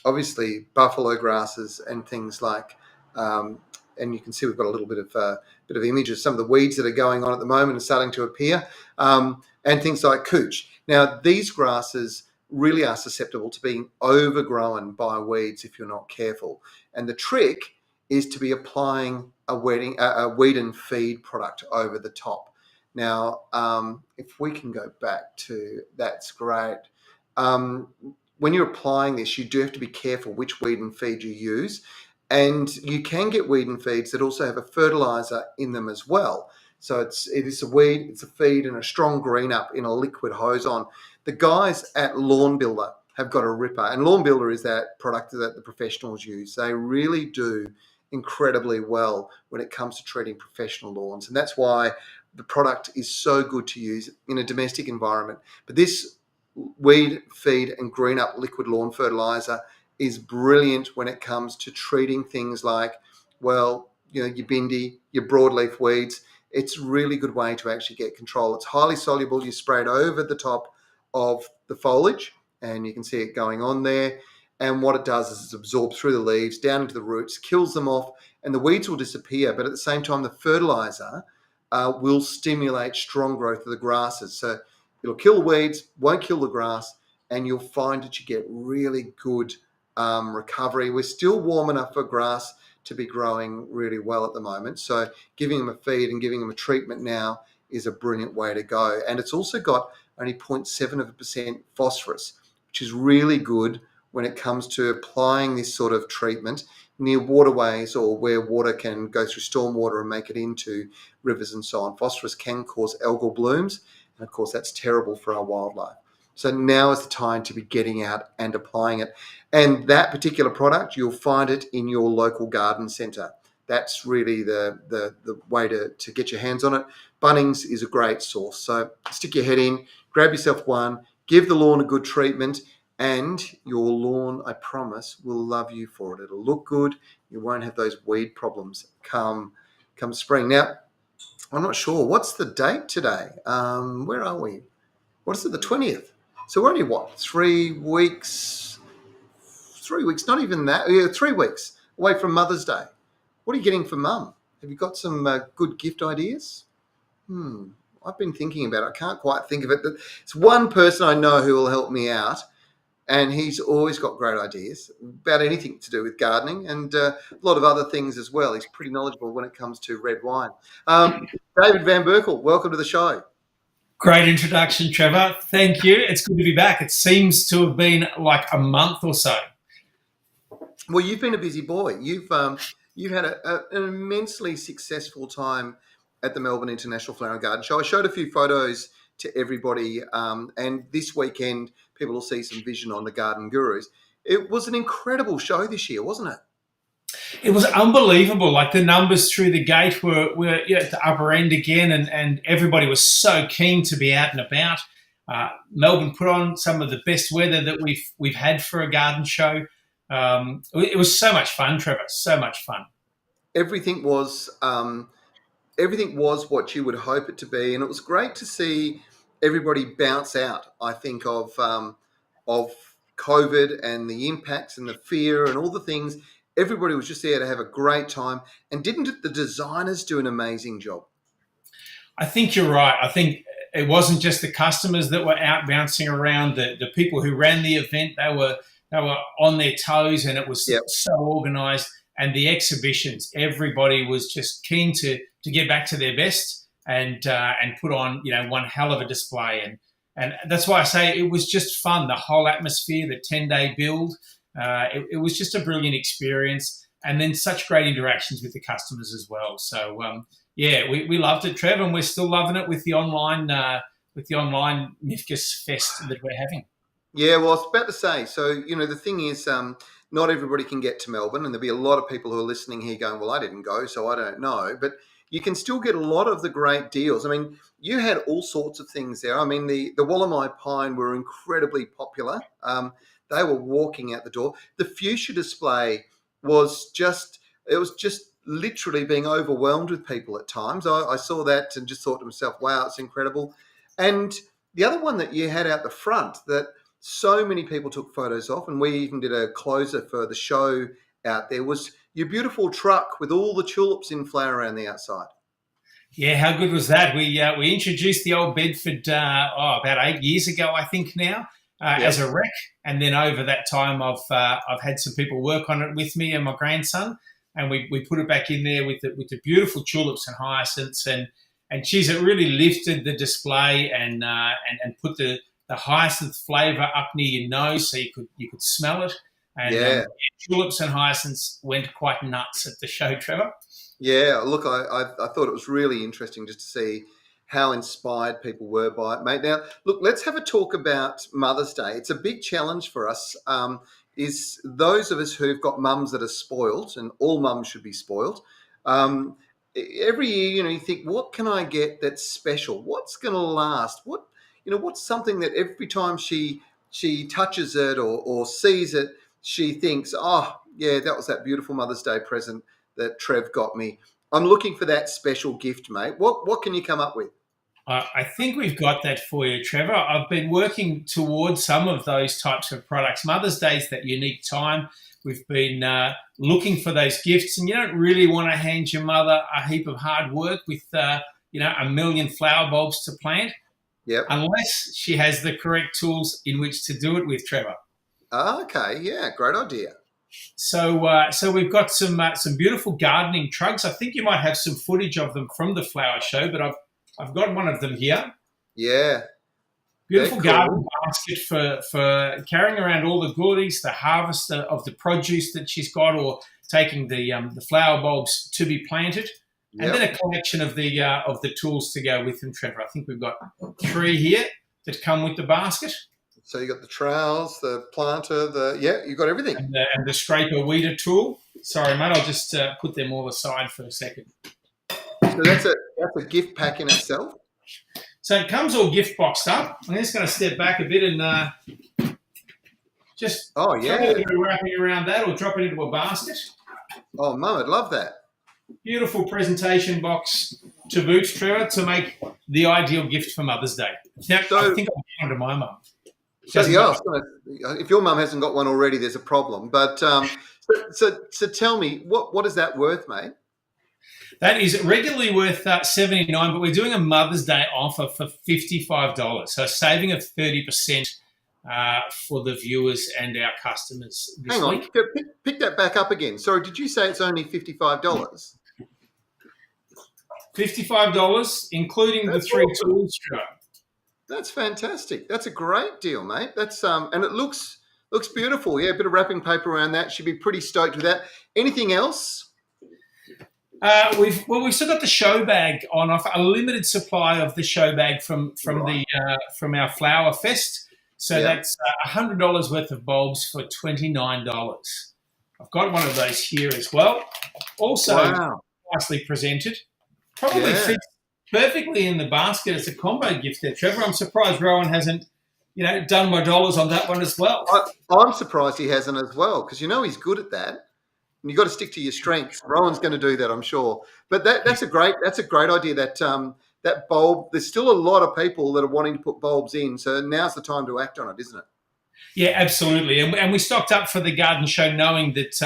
obviously buffalo grasses and things like, and you can see we've got a little bit of image of some of the weeds that are going on at the moment and starting to appear. and things like couch. Now, these grasses really are susceptible to being overgrown by weeds if you're not careful. And the trick is to be applying a weed and feed product over the top. Now, if we can go back to that's great. When you're applying this, you do have to be careful which weed and feed you use. And you can get weed and feeds that also have a fertilizer in them as well. So it is a weed, it's a feed, and a strong green up in a liquid hose on. The guys at Lawn Builder have got a ripper, and Lawn Builder is that product that the professionals use. They really do incredibly well when it comes to treating professional lawns, and that's why the product is so good to use in a domestic environment. But this weed, feed, and green up liquid lawn fertilizer is brilliant when it comes to treating things like, well, your bindi, your broadleaf weeds. It's a really good way to actually get control. It's highly soluble. You spray it over the top of the foliage, and you can see it going on there. And what it does is it absorbs through the leaves, down into the roots, kills them off, and the weeds will disappear. But at the same time, the fertilizer will stimulate strong growth of the grasses. So it'll kill the weeds, won't kill the grass, and you'll find that you get really good recovery. We're still warm enough for grass to be growing really well at the moment. So giving them a feed and giving them a treatment now is a brilliant way to go. And it's also got only 0.7% phosphorus, which is really good when it comes to applying this sort of treatment near waterways or where water can go through stormwater and make it into rivers and so on. Phosphorus can cause algal blooms, and of course that's terrible for our wildlife. So now is the time to be getting out and applying it. And that particular product, you'll find it in your local garden centre. That's really the way to get your hands on it. Bunnings is a great source. So stick your head in, grab yourself one, give the lawn a good treatment, and your lawn, I promise, will love you for it. It'll look good. You won't have those weed problems come spring. Now, I'm not sure. What's the date today? Where are we? What is it? The 20th. So we're only, 3 weeks? 3 weeks, not even that. Yeah, 3 weeks away from Mother's Day. What are you getting for Mum? Have you got some good gift ideas? I've been thinking about it. I can't quite think of it. It's one person I know who will help me out, and he's always got great ideas about anything to do with gardening and a lot of other things as well. He's pretty knowledgeable when it comes to red wine. David Van Berkel, welcome to the show. Great introduction, Trevor. Thank you. It's good to be back. It seems to have been like a month or so. Well, you've been a busy boy. You've had an immensely successful time at the Melbourne International Flower and Garden Show. I showed a few photos to everybody, and this weekend people will see some vision on the Garden Gurus. It was an incredible show this year, wasn't it? It was unbelievable. Like the numbers through the gate were at the upper end again, and everybody was so keen to be out and about. Melbourne put on some of the best weather that we've had for a garden show. It was so much fun, Trevor. So much fun. Everything was what you would hope it to be, and it was great to see everybody bounce out. I think of COVID and the impacts and the fear and all the things. Everybody was just there to have a great time. And didn't the designers do an amazing job? I think you're right. I think it wasn't just the customers that were out bouncing around. The people who ran the event, they were on their toes, and it was so organised. And the exhibitions, everybody was just keen to get back to their best and put on one hell of a display. And that's why I say it was just fun. The whole atmosphere, the 10-day build. It was just a brilliant experience, and then such great interactions with the customers as well. So we loved it, Trev, and we're still loving it with the online MIFGS Fest that we're having. Yeah, well, I was about to say. So the thing is, not everybody can get to Melbourne, and there'll be a lot of people who are listening here going, "Well, I didn't go, so I don't know." But you can still get a lot of the great deals. I mean, you had all sorts of things there. I mean, the Wallamai pine were incredibly popular. They were walking out the door. The fuchsia display was just literally being overwhelmed with people at times. I saw that and just thought to myself, wow, it's incredible. And the other one that you had out the front that so many people took photos of, and we even did a closer for the show out there, was your beautiful truck with all the tulips in flower around the outside. Yeah, how good was that? We introduced the old Bedford about 8 years ago, I think now, as a rec, and then over that time, I've had some people work on it with me and my grandson, and we put it back in there with the beautiful tulips and hyacinths, and geez, it really lifted the display and put the hyacinth flavour up near your nose, so you could smell it. And tulips and hyacinths went quite nuts at the show, Trevor. Yeah, look, I thought it was really interesting just to see how inspired people were by it, mate. Now, look, let's have a talk about Mother's Day. It's a big challenge for us. Is those of us who've got mums that are spoiled, and all mums should be spoiled. Every year, you think, what can I get that's special? What's going to last? What's something that every time she touches it or sees it, she thinks, oh, yeah, that was that beautiful Mother's Day present that Trev got me. I'm looking for that special gift, mate. What can you come up with? I think we've got that for you, Trevor. I've been working towards some of those types of products. Mother's Day is that unique time. We've been looking for those gifts, and you don't really want to hand your mother a heap of hard work with, a million flower bulbs to plant, unless she has the correct tools in which to do it with, Trevor. Okay, yeah, great idea. So we've got some beautiful gardening trugs. I think you might have some footage of them from the flower show, but I've got one of them here. Yeah. Beautiful garden basket for carrying around all the goodies, the harvest of the produce that she's got, or taking the flower bulbs to be planted, and then a collection of the tools to go with them, Trevor. I think we've got 3 here that come with the basket. So you got the trowels, the planter, you got everything. And the scraper weeder tool. Sorry, mate, I'll just put them all aside for a second. So that's a gift pack in itself. So it comes all gift boxed up. I'm just going to step back a bit and just throw a bit of wrapping around that, or drop it into a basket. Oh, Mum, I'd love that. Beautiful presentation box to boot, Trevor, to make the ideal gift for Mother's Day. Now, I think I'll give one to my mum. If your mum hasn't got one already, there's a problem. But so tell me, what is that worth, mate? That is regularly worth $79, but we're doing a Mother's Day offer for $55. So a saving of 30% for the viewers and our customers this week. Hang on, pick that back up again. Sorry, did you say it's only $55? $55, including the 3 tools, Trevor. That's fantastic. That's a great deal, mate. That's and it looks beautiful. Yeah, a bit of wrapping paper around that. She'd be pretty stoked with that. Anything else? We've still got the show bag on offer, a limited supply of the show bag from our Flower Fest. So that's $100 worth of bulbs for $29. I've got one of those here as well. Also nicely presented. Probably fits perfectly in the basket as a combo gift there, Trevor. I'm surprised Rowan hasn't, done my dollars on that one as well. I'm surprised he hasn't as well, because he's good at that. And you've got to stick to your strengths. Rowan's going to do that, I'm sure. But that's a great idea. That bulb. There's still a lot of people that are wanting to put bulbs in, so now's the time to act on it, isn't it? Yeah, absolutely. And we stocked up for the garden show, knowing that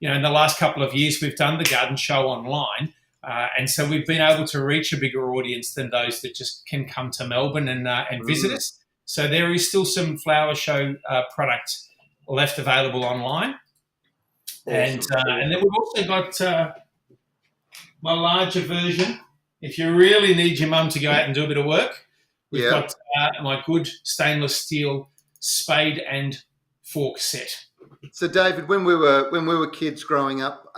in the last couple of years we've done the garden show online. And so we've been able to reach a bigger audience than those that just can come to Melbourne and visit us. So there is still some flower show product left available online. Awesome. And then we've also got my larger version. If you really need your mum to go out and do a bit of work, we've got my good stainless steel spade and fork set. So David, when we were kids growing up,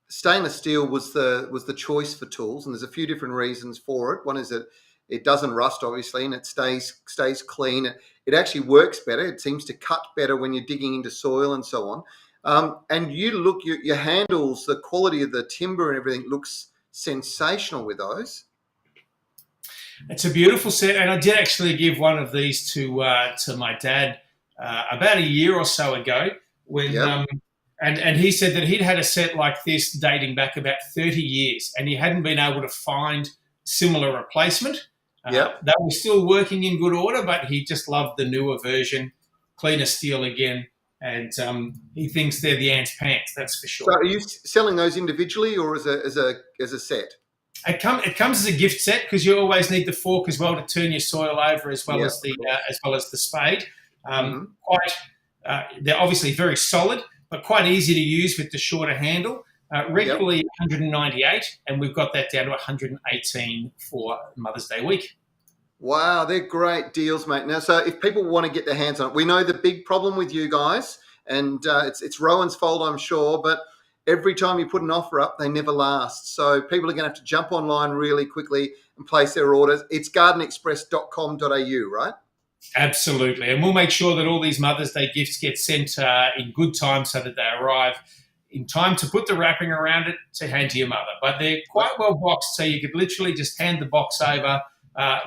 stainless steel was the choice for tools, and there's a few different reasons for it. One is that it doesn't rust, obviously, and it stays clean. It actually works better. It seems to cut better when you're digging into soil and so on. And your handles, the quality of the timber and everything looks sensational with those. It's a beautiful set, and I did actually give one of these to my dad about a year or so ago when. And he said that he'd had a set like this dating back about 30 years, and he hadn't been able to find similar replacement. That was still working in good order, but he just loved the newer version, cleaner steel again, and he thinks they're the ant's pants, that's for sure. So are you selling those individually or as a set? It comes as a gift set because you always need the fork as well to turn your soil over, as well as the spade. They're obviously very solid, but quite easy to use with the shorter handle. Regularly 198, and we've got that down to 118 for Mother's Day week. Wow, they're great deals, mate. Now, so if people want to get their hands on it, we know the big problem with you guys, and it's Rowan's fault, I'm sure, but every time you put an offer up, they never last. So people are going to have to jump online really quickly and place their orders. It's gardenexpress.com.au, right? Absolutely. And we'll make sure that all these Mother's Day gifts get sent in good time so that they arrive in time to put the wrapping around it to hand to your mother. But they're quite well boxed, so you could literally just hand the box over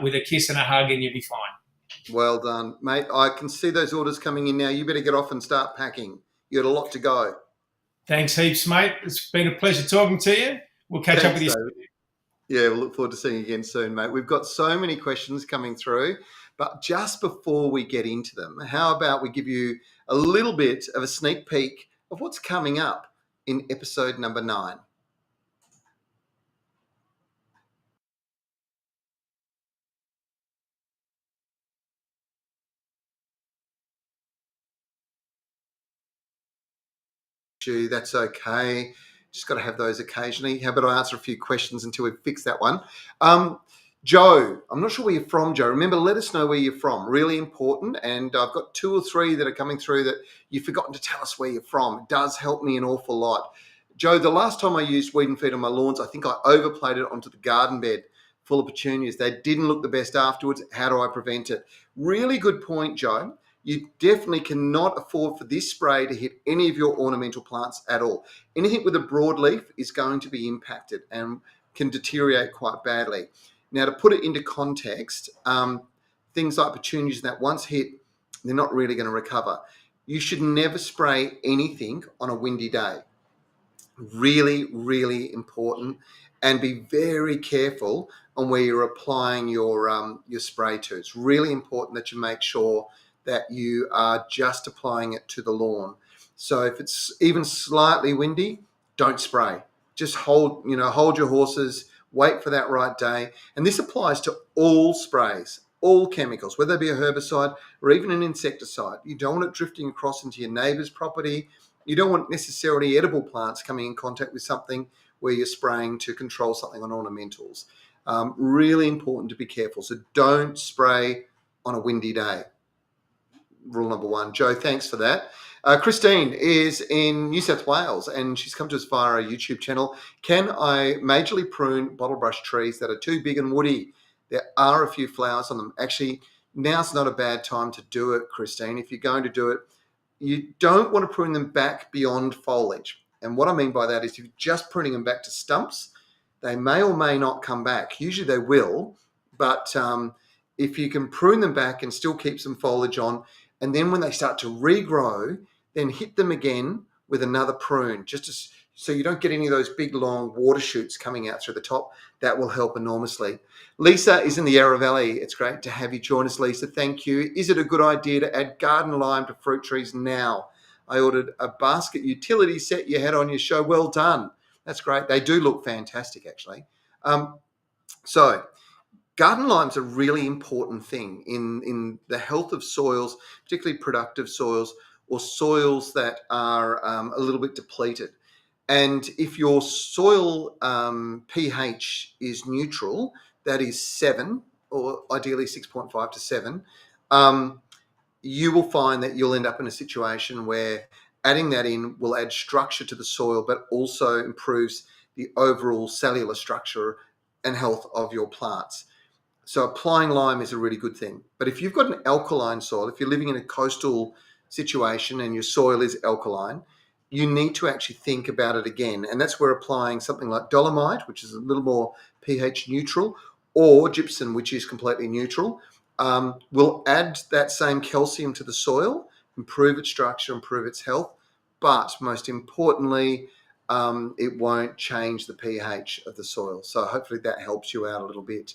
with a kiss and a hug and you'll be fine. Well done, mate. I can see those orders coming in now. You better get off and start packing. You got a lot to go. Thanks heaps, mate. It's been a pleasure talking to you. We'll catch up with you soon. Yeah, we'll look forward to seeing you again soon, mate. We've got so many questions coming through, but just before we get into them, how about we give you a little bit of a sneak peek of what's coming up in episode number 9. That's okay. Just got to have those occasionally. How about I answer a few questions until we fix that one? Joe, I'm not sure where you're from, Joe. Remember, let us know where you're from. Really important. And I've got 2 or 3 that are coming through that you've forgotten to tell us where you're from. It does help me an awful lot. Joe, the last time I used weed and feed on my lawns, I think I overplayed it onto the garden bed full of petunias. They didn't look the best afterwards. How do I prevent it? Really good point, Joe. You definitely cannot afford for this spray to hit any of your ornamental plants at all. Anything with a broadleaf is going to be impacted and can deteriorate quite badly. Now, to put it into context, things like petunias that once hit, they're not really going to recover. You should never spray anything on a windy day. Really, really important. And be very careful on where you're applying your spray to. It's really important that you make sure that you are just applying it to the lawn. So if it's even slightly windy, don't spray. Just hold your horses, wait for that right day. And this applies to all sprays, all chemicals, whether they be a herbicide or even an insecticide. You don't want it drifting across into your neighbour's property. You don't want necessarily edible plants coming in contact with something where you're spraying to control something on ornamentals. Really important to be careful. So don't spray on a windy day. Rule number 1. Joe, thanks for that. Christine is in New South Wales and she's come to us via our YouTube channel. Can I majorly prune bottle brush trees that are too big and woody? There are a few flowers on them. Actually, now's not a bad time to do it, Christine. If you're going to do it, you don't want to prune them back beyond foliage. And what I mean by that is if you're just pruning them back to stumps, they may or may not come back. Usually they will, but if you can prune them back and still keep some foliage on, and then when they start to regrow, then hit them again with another prune, so you don't get any of those big, long water shoots coming out through the top. That will help enormously. Lisa is in the Yarra Valley. It's great to have you join us, Lisa. Thank you. Is it a good idea to add garden lime to fruit trees now? I ordered a basket utility set you had on your show. Well done. That's great. They do look fantastic, actually. So garden lime's a really important thing in the health of soils, particularly productive soils or soils that are a little bit depleted. And if your soil pH is neutral, that is 7, or ideally 6.5 to 7, you will find that you'll end up in a situation where adding that in will add structure to the soil, but also improves the overall cellular structure and health of your plants. So applying lime is a really good thing. But if you've got an alkaline soil, if you're living in a coastal situation and your soil is alkaline, you need to actually think about it again. And that's where applying something like dolomite, which is a little more pH neutral, or gypsum, which is completely neutral, will add that same calcium to the soil, improve its structure, improve its health. But most importantly, it won't change the pH of the soil. So hopefully that helps you out a little bit.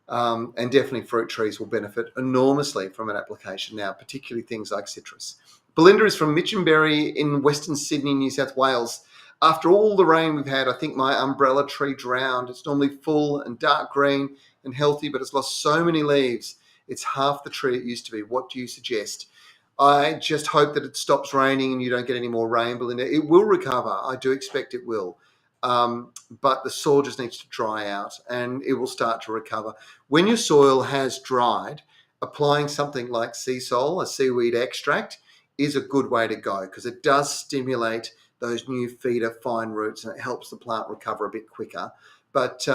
And definitely fruit trees will benefit enormously from an application now, particularly things like citrus. Belinda is from Mitchenberry in Western Sydney, New South Wales. After all the rain we've had, I think my umbrella tree drowned. It's normally full and dark green and healthy, but it's lost so many leaves. It's half the tree it used to be. What do you suggest? I just hope that it stops raining and you don't get any more rain. Belinda, it will recover. I do expect it will. But the soil just needs to dry out and it will start to recover. When your soil has dried, applying something like sea salt, a seaweed extract, is a good way to go because it does stimulate those new feeder fine roots and it helps the plant recover a bit quicker. But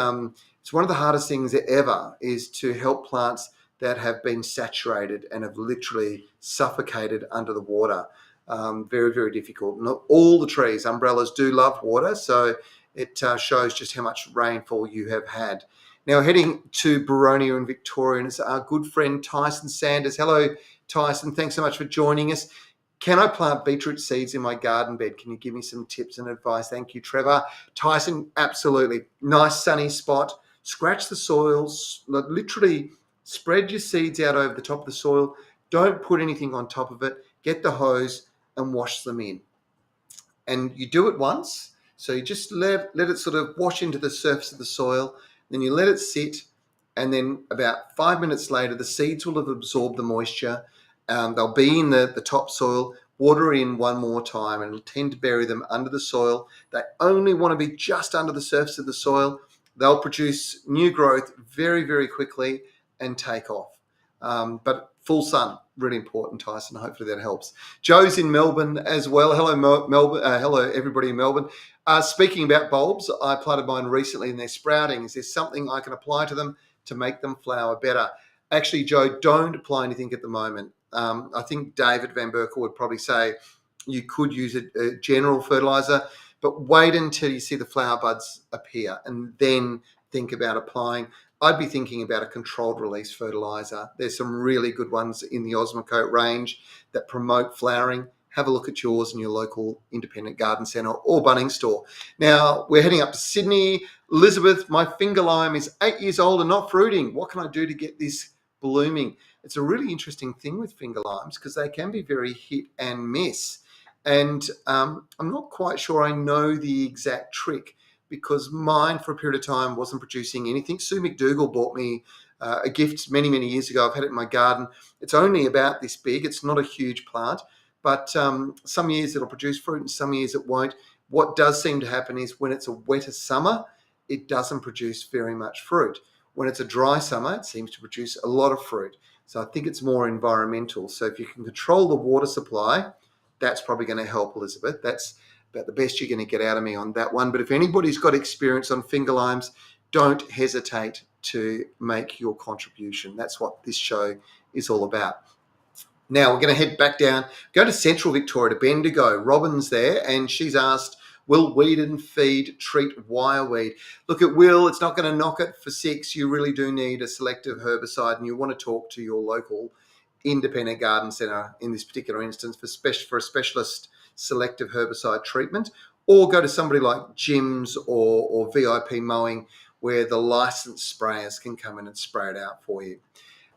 it's one of the hardest things ever is to help plants that have been saturated and have literally suffocated under the water. Very, very difficult. Not all the trees, umbrellas do love water, so it shows just how much rainfall you have had. Now heading to Boronia and Victoria, and it's our good friend Tyson Sanders. Hello, Tyson. Thanks so much for joining us. Can I plant beetroot seeds in my garden bed? Can you give me some tips and advice? Thank you, Trevor. Tyson, absolutely. Nice sunny spot. Scratch the soils, literally spread your seeds out over the top of the soil. Don't put anything on top of it. Get the hose and wash them in. And you do it once. So you just let it sort of wash into the surface of the soil. Then you let it sit. And then about 5 minutes later, the seeds will have absorbed the moisture. They'll be in the topsoil. Water in one more time and it'll tend to bury them under the soil. They only want to be just under the surface of the soil. They'll produce new growth very, very quickly and take off. But full sun, really important, Tyson. Hopefully that helps. Joe's in Melbourne as well. Hello, Melbourne. Hello, everybody in Melbourne. Speaking about bulbs, I planted mine recently and they're sprouting. Is there something I can apply to them to make them flower better? Actually, Joe, don't apply anything at the moment. I think David Van Berkel would probably say you could use a general fertilizer, but wait until you see the flower buds appear and then think about applying. I'd be thinking about a controlled release fertilizer. There's some really good ones in the Osmocote range that promote flowering. Have a look at yours in your local independent garden centre or Bunnings store. Now, we're heading up to Sydney. Elizabeth, my finger lime is 8 years old and not fruiting. What can I do to get this blooming? It's a really interesting thing with finger limes because they can be very hit and miss. And I'm not quite sure I know the exact trick because mine for a period of time wasn't producing anything. Sue McDougall bought me a gift many, many years ago. I've had it in my garden. It's only about this big. It's not a huge plant, but some years it'll produce fruit and some years it won't. What does seem to happen is when it's a wetter summer, it doesn't produce very much fruit. When it's a dry summer, it seems to produce a lot of fruit. So I think it's more environmental. So if you can control the water supply, that's probably going to help, Elizabeth. That's about the best you're going to get out of me on that one. But if anybody's got experience on finger limes, don't hesitate to make your contribution. That's what this show is all about. Now we're going to head back down, go to Central Victoria to Bendigo. Robin's there and she's asked, will weed and feed treat wireweed? Look, it will. It's not going to knock it for 6. You really do need a selective herbicide and you want to talk to your local independent garden centre in this particular instance for a specialist selective herbicide treatment, or go to somebody like Jim's or VIP Mowing where the licensed sprayers can come in and spray it out for you.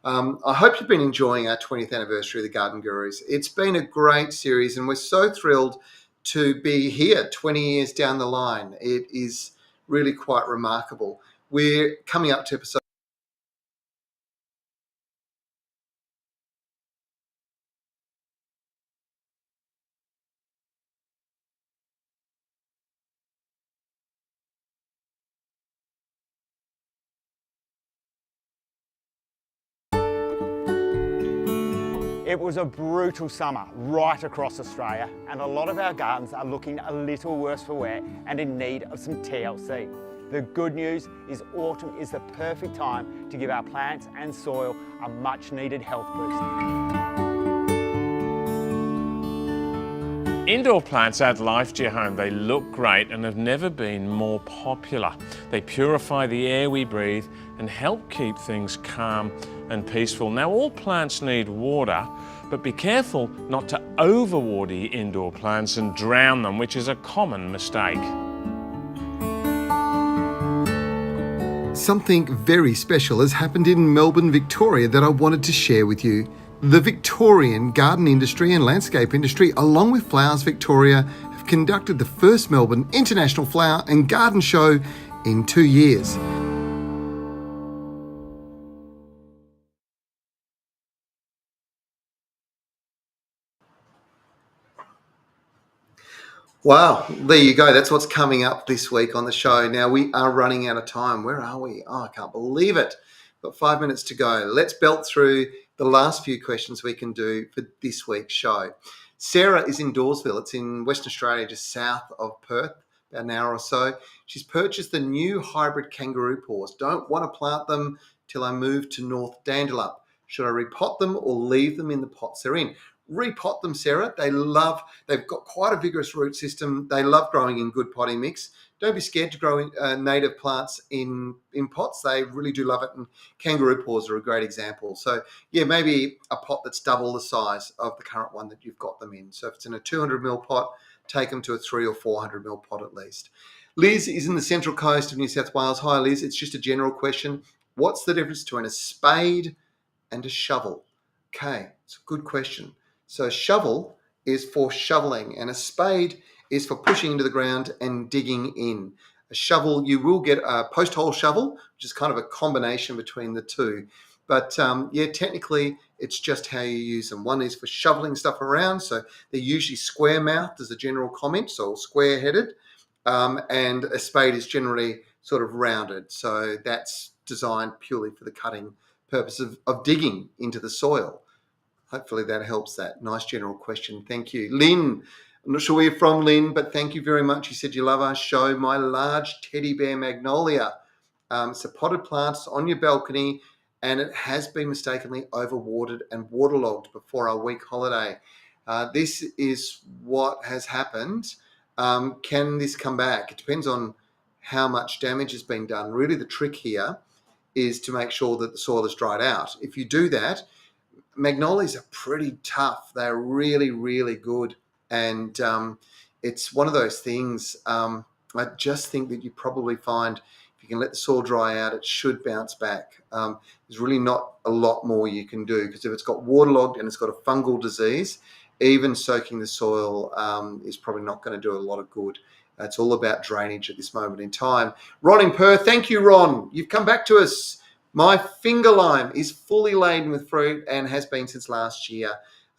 I hope you've been enjoying our 20th anniversary of the Garden Gurus. It's been a great series and we're so thrilled to be here 20 years down the line. It is really quite remarkable. We're coming up to episode It was a brutal summer right across Australia, and a lot of our gardens are looking a little worse for wear and in need of some TLC. The good news is autumn is the perfect time to give our plants and soil a much needed health boost. Indoor plants add life to your home. They look great and have never been more popular. They purify the air we breathe and help keep things calm and peaceful. Now, all plants need water, but be careful not to overwater your indoor plants and drown them, which is a common mistake. Something very special has happened in Melbourne, Victoria that I wanted to share with you. The Victorian garden industry and landscape industry, along with Flowers Victoria, have have conducted the first Melbourne International Flower and Garden Show in 2 years. Wow, there you go. That's what's coming up this week on the show. Now, we are running out of time. Where are we? Oh, I can't believe it. Got 5 minutes to go. Let's belt through the last few questions we can do for this week's show. Sarah is in Dawesville. It's in Western Australia, just south of Perth, about an hour or so. She's purchased the new hybrid kangaroo paws. Don't want to plant them till I move to North Dandalup. Should I repot them or leave them in the pots they're in? Repot them, Sarah. They've got quite a vigorous root system. They love growing in good potting mix. Don't be scared to grow native plants in pots. They really do love it. And kangaroo paws are a great example. So yeah, maybe a pot that's double the size of the current one that you've got them in. So if it's in a 200ml pot, take them to a 300 or 400ml pot at least. Liz is in the Central Coast of New South Wales. Hi, Liz. It's just a general question. What's the difference between a spade and a shovel? Okay, it's a good question. So a shovel is for shoveling and a spade is for pushing into the ground and digging in. A shovel, you will get a post hole shovel, which is kind of a combination between the two. But yeah, technically it's just how you use them. One is for shoveling stuff around. So they're usually square mouthed as a general comment, so square headed. And a spade is generally sort of rounded. So that's designed purely for the cutting purpose of digging into the soil. Hopefully that helps that. Nice general question. Thank you. Lynn, I'm not sure where you're from, Lynn, but thank you very much. You said you love our show. My large teddy bear magnolia. It's a potted plant on your balcony and it has been mistakenly overwatered and waterlogged before our week holiday. This is what has happened. Can this come back? It depends on how much damage has been done. Really the trick here is to make sure that the soil is dried out. If you do that, magnolias are pretty tough. They're really, really good. And it's one of those things, I just think that you probably find if you can let the soil dry out, it should bounce back. There's really not a lot more you can do because if it's got waterlogged and it's got a fungal disease, even soaking the soil is probably not going to do a lot of good. It's all about drainage at this moment in time. Ron in Perth, thank you, Ron. You've come back to us. My finger lime is fully laden with fruit and has been since last year.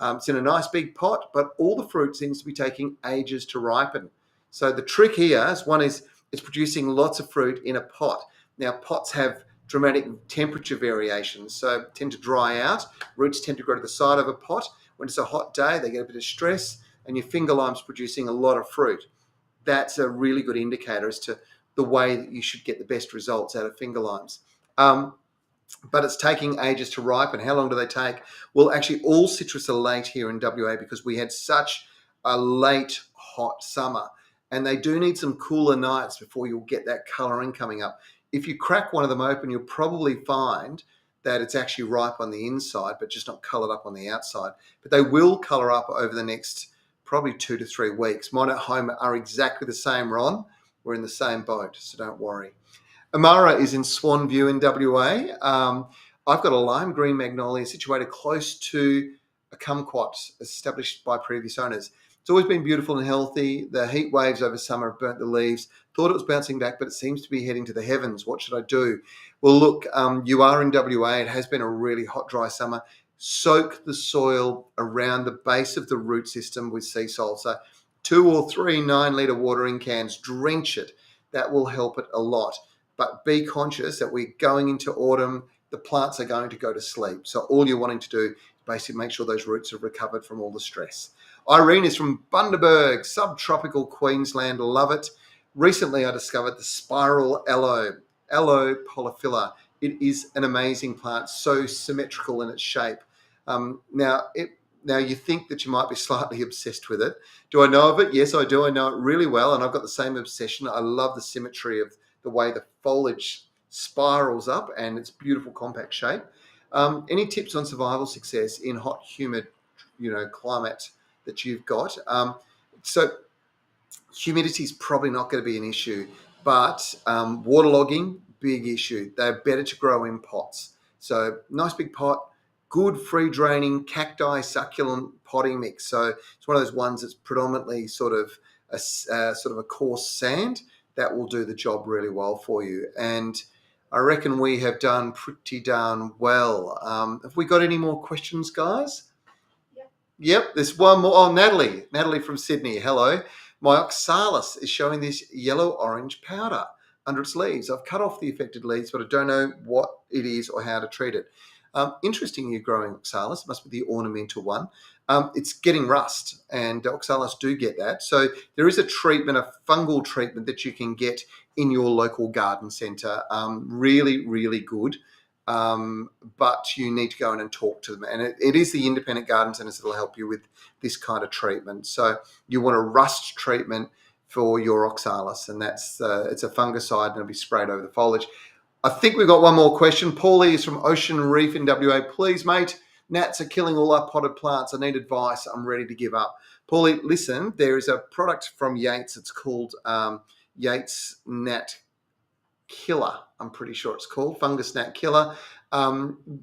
It's in a nice big pot, but all the fruit seems to be taking ages to ripen. So the trick here is one is it's producing lots of fruit in a pot. Now pots have dramatic temperature variations, so tend to dry out. Roots tend to grow to the side of a pot. When it's a hot day, they get a bit of stress and your finger lime's producing a lot of fruit. That's a really good indicator as to the way that you should get the best results out of finger limes. But it's taking ages to ripen. How long do they take? Well, actually, all citrus are late here in WA because we had such a late hot summer. And they do need some cooler nights before you'll get that colouring coming up. If you crack one of them open, you'll probably find that it's actually ripe on the inside, but just not coloured up on the outside. But they will colour up over the next probably 2 to 3 weeks. Mine at home are exactly the same, Ron. We're in the same boat, so don't worry. Amara is in Swan View in WA. I've got a lime green magnolia situated close to a kumquat established by previous owners. It's always been beautiful and healthy. The heat waves over summer have burnt the leaves. Thought it was bouncing back, but it seems to be heading to the heavens. What should I do? Well, look, you are in WA. It has been a really hot, dry summer. Soak the soil around the base of the root system with sea salt. So 2 or 3 9-litre watering cans, drench it. That will help it a lot. But be conscious that we're going into autumn, the plants are going to go to sleep. So all you're wanting to do is basically make sure those roots are recovered from all the stress. Irene is from Bundaberg, subtropical Queensland. Love it. Recently, I discovered the spiral aloe polyphylla. It is an amazing plant, so symmetrical in its shape. Now you think that you might be slightly obsessed with it. Do I know of it? Yes, I do. I know it really well, and I've got the same obsession. I love the symmetry of the way the foliage spirals up and its beautiful compact shape. Any tips on survival success in hot, humid, climate that you've got? So humidity is probably not going to be an issue, but waterlogging, big issue. They're better to grow in pots. So nice big pot, good free draining cacti succulent potting mix. So it's one of those ones that's predominantly sort of sort of a coarse sand, that will do the job really well for you. And I reckon we have done pretty darn well. Have we got any more questions, guys? Yep, there's one more. Oh, Natalie from Sydney. Hello. My oxalis is showing this yellow-orange powder under its leaves. I've cut off the affected leaves, but I don't know what it is or how to treat it. Interesting you're growing oxalis. It must be the ornamental one. It's getting rust, and oxalis do get that. So there is a treatment, a fungal treatment that you can get in your local garden centre. Really, really good. But you need to go in and talk to them. And it is the independent garden centres that will help you with this kind of treatment. So you want a rust treatment for your oxalis, and that's it's a fungicide, and it'll be sprayed over the foliage. I think we've got one more question. Paulie is from Ocean Reef in WA. Please, mate, gnats are killing all our potted plants. I need advice. I'm ready to give up. Paulie, listen, there is a product from Yates. It's called Yates Gnat Killer. I'm pretty sure it's called Fungus Gnat Killer.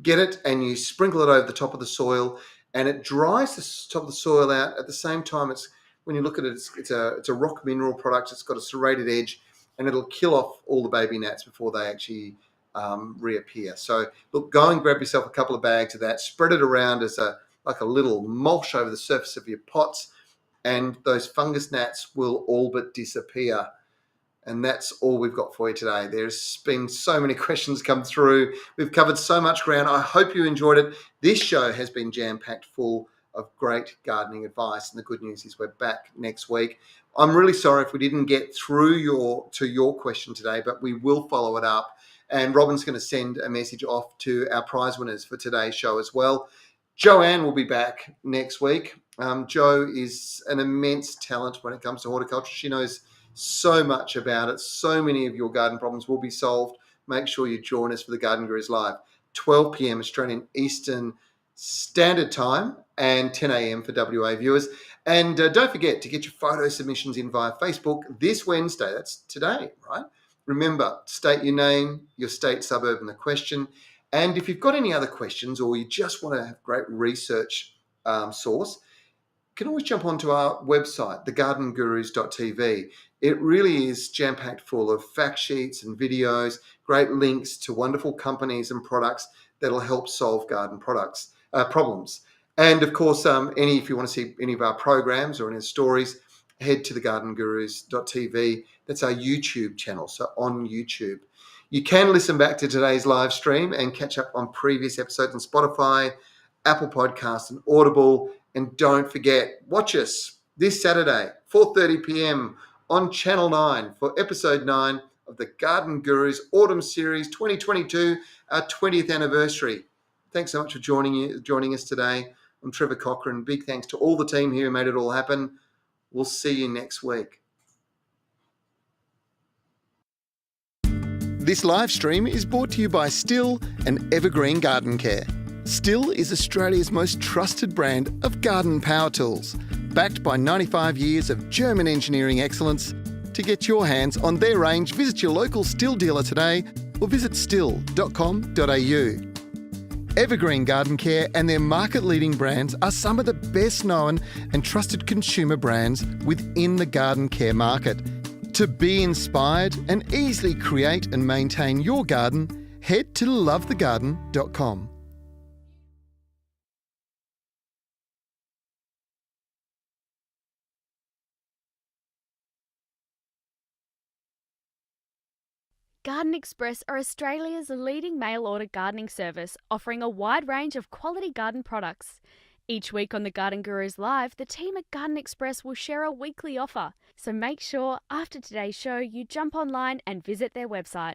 Get it and you sprinkle it over the top of the soil, and it dries the top of the soil out. At the same time, it's when you look at it, it's a rock mineral product. It's got a serrated edge, and it'll kill off all the baby gnats before they actually reappear. So look, go and grab yourself a couple of bags of that, spread it around as like a little mulch over the surface of your pots, and those fungus gnats will all but disappear. And that's all we've got for you today. There's been so many questions come through. We've covered so much ground. I hope you enjoyed it. This show has been jam-packed full of great gardening advice. And the good news is we're back next week. I'm really sorry if we didn't get through your question today, but we will follow it up. And Robin's going to send a message off to our prize winners for today's show as well. Joanne will be back next week. Jo is an immense talent when it comes to horticulture. She knows so much about it. So many of your garden problems will be solved. Make sure you join us for the Garden Gurus Live, 12 p.m. Australian Eastern Standard Time and 10 a.m. for WA viewers. And don't forget to get your photo submissions in via Facebook this Wednesday. That's today, right? Remember, state your name, your state, suburb, and the question. And if you've got any other questions, or you just want to have great research source, you can always jump onto our website, thegardengurus.tv. It really is jam-packed full of fact sheets and videos, great links to wonderful companies and products that'll help solve garden problems. And of course, if you want to see any of our programs or any stories, head to thegardengurus.tv. That's our YouTube channel, so on YouTube. You can listen back to today's live stream and catch up on previous episodes on Spotify, Apple Podcasts, and Audible. And don't forget, watch us this Saturday, 4:30 p.m. on Channel 9 for Episode 9 of the Garden Gurus Autumn Series 2022, our 20th anniversary. Thanks so much for joining us today. I'm Trevor Cochrane. Big thanks to all the team here who made it all happen. We'll see you next week. This live stream is brought to you by Stihl and Evergreen Garden Care. Stihl is Australia's most trusted brand of garden power tools, backed by 95 years of German engineering excellence. To get your hands on their range, visit your local Stihl dealer today or visit stihl.com.au. Evergreen Garden Care and their market-leading brands are some of the best known and trusted consumer brands within the garden care market. To be inspired and easily create and maintain your garden, head to lovethegarden.com. Garden Express are Australia's leading mail-order gardening service, offering a wide range of quality garden products. Each week on the Garden Gurus Live, the team at Garden Express will share a weekly offer. So make sure after today's show you jump online and visit their website.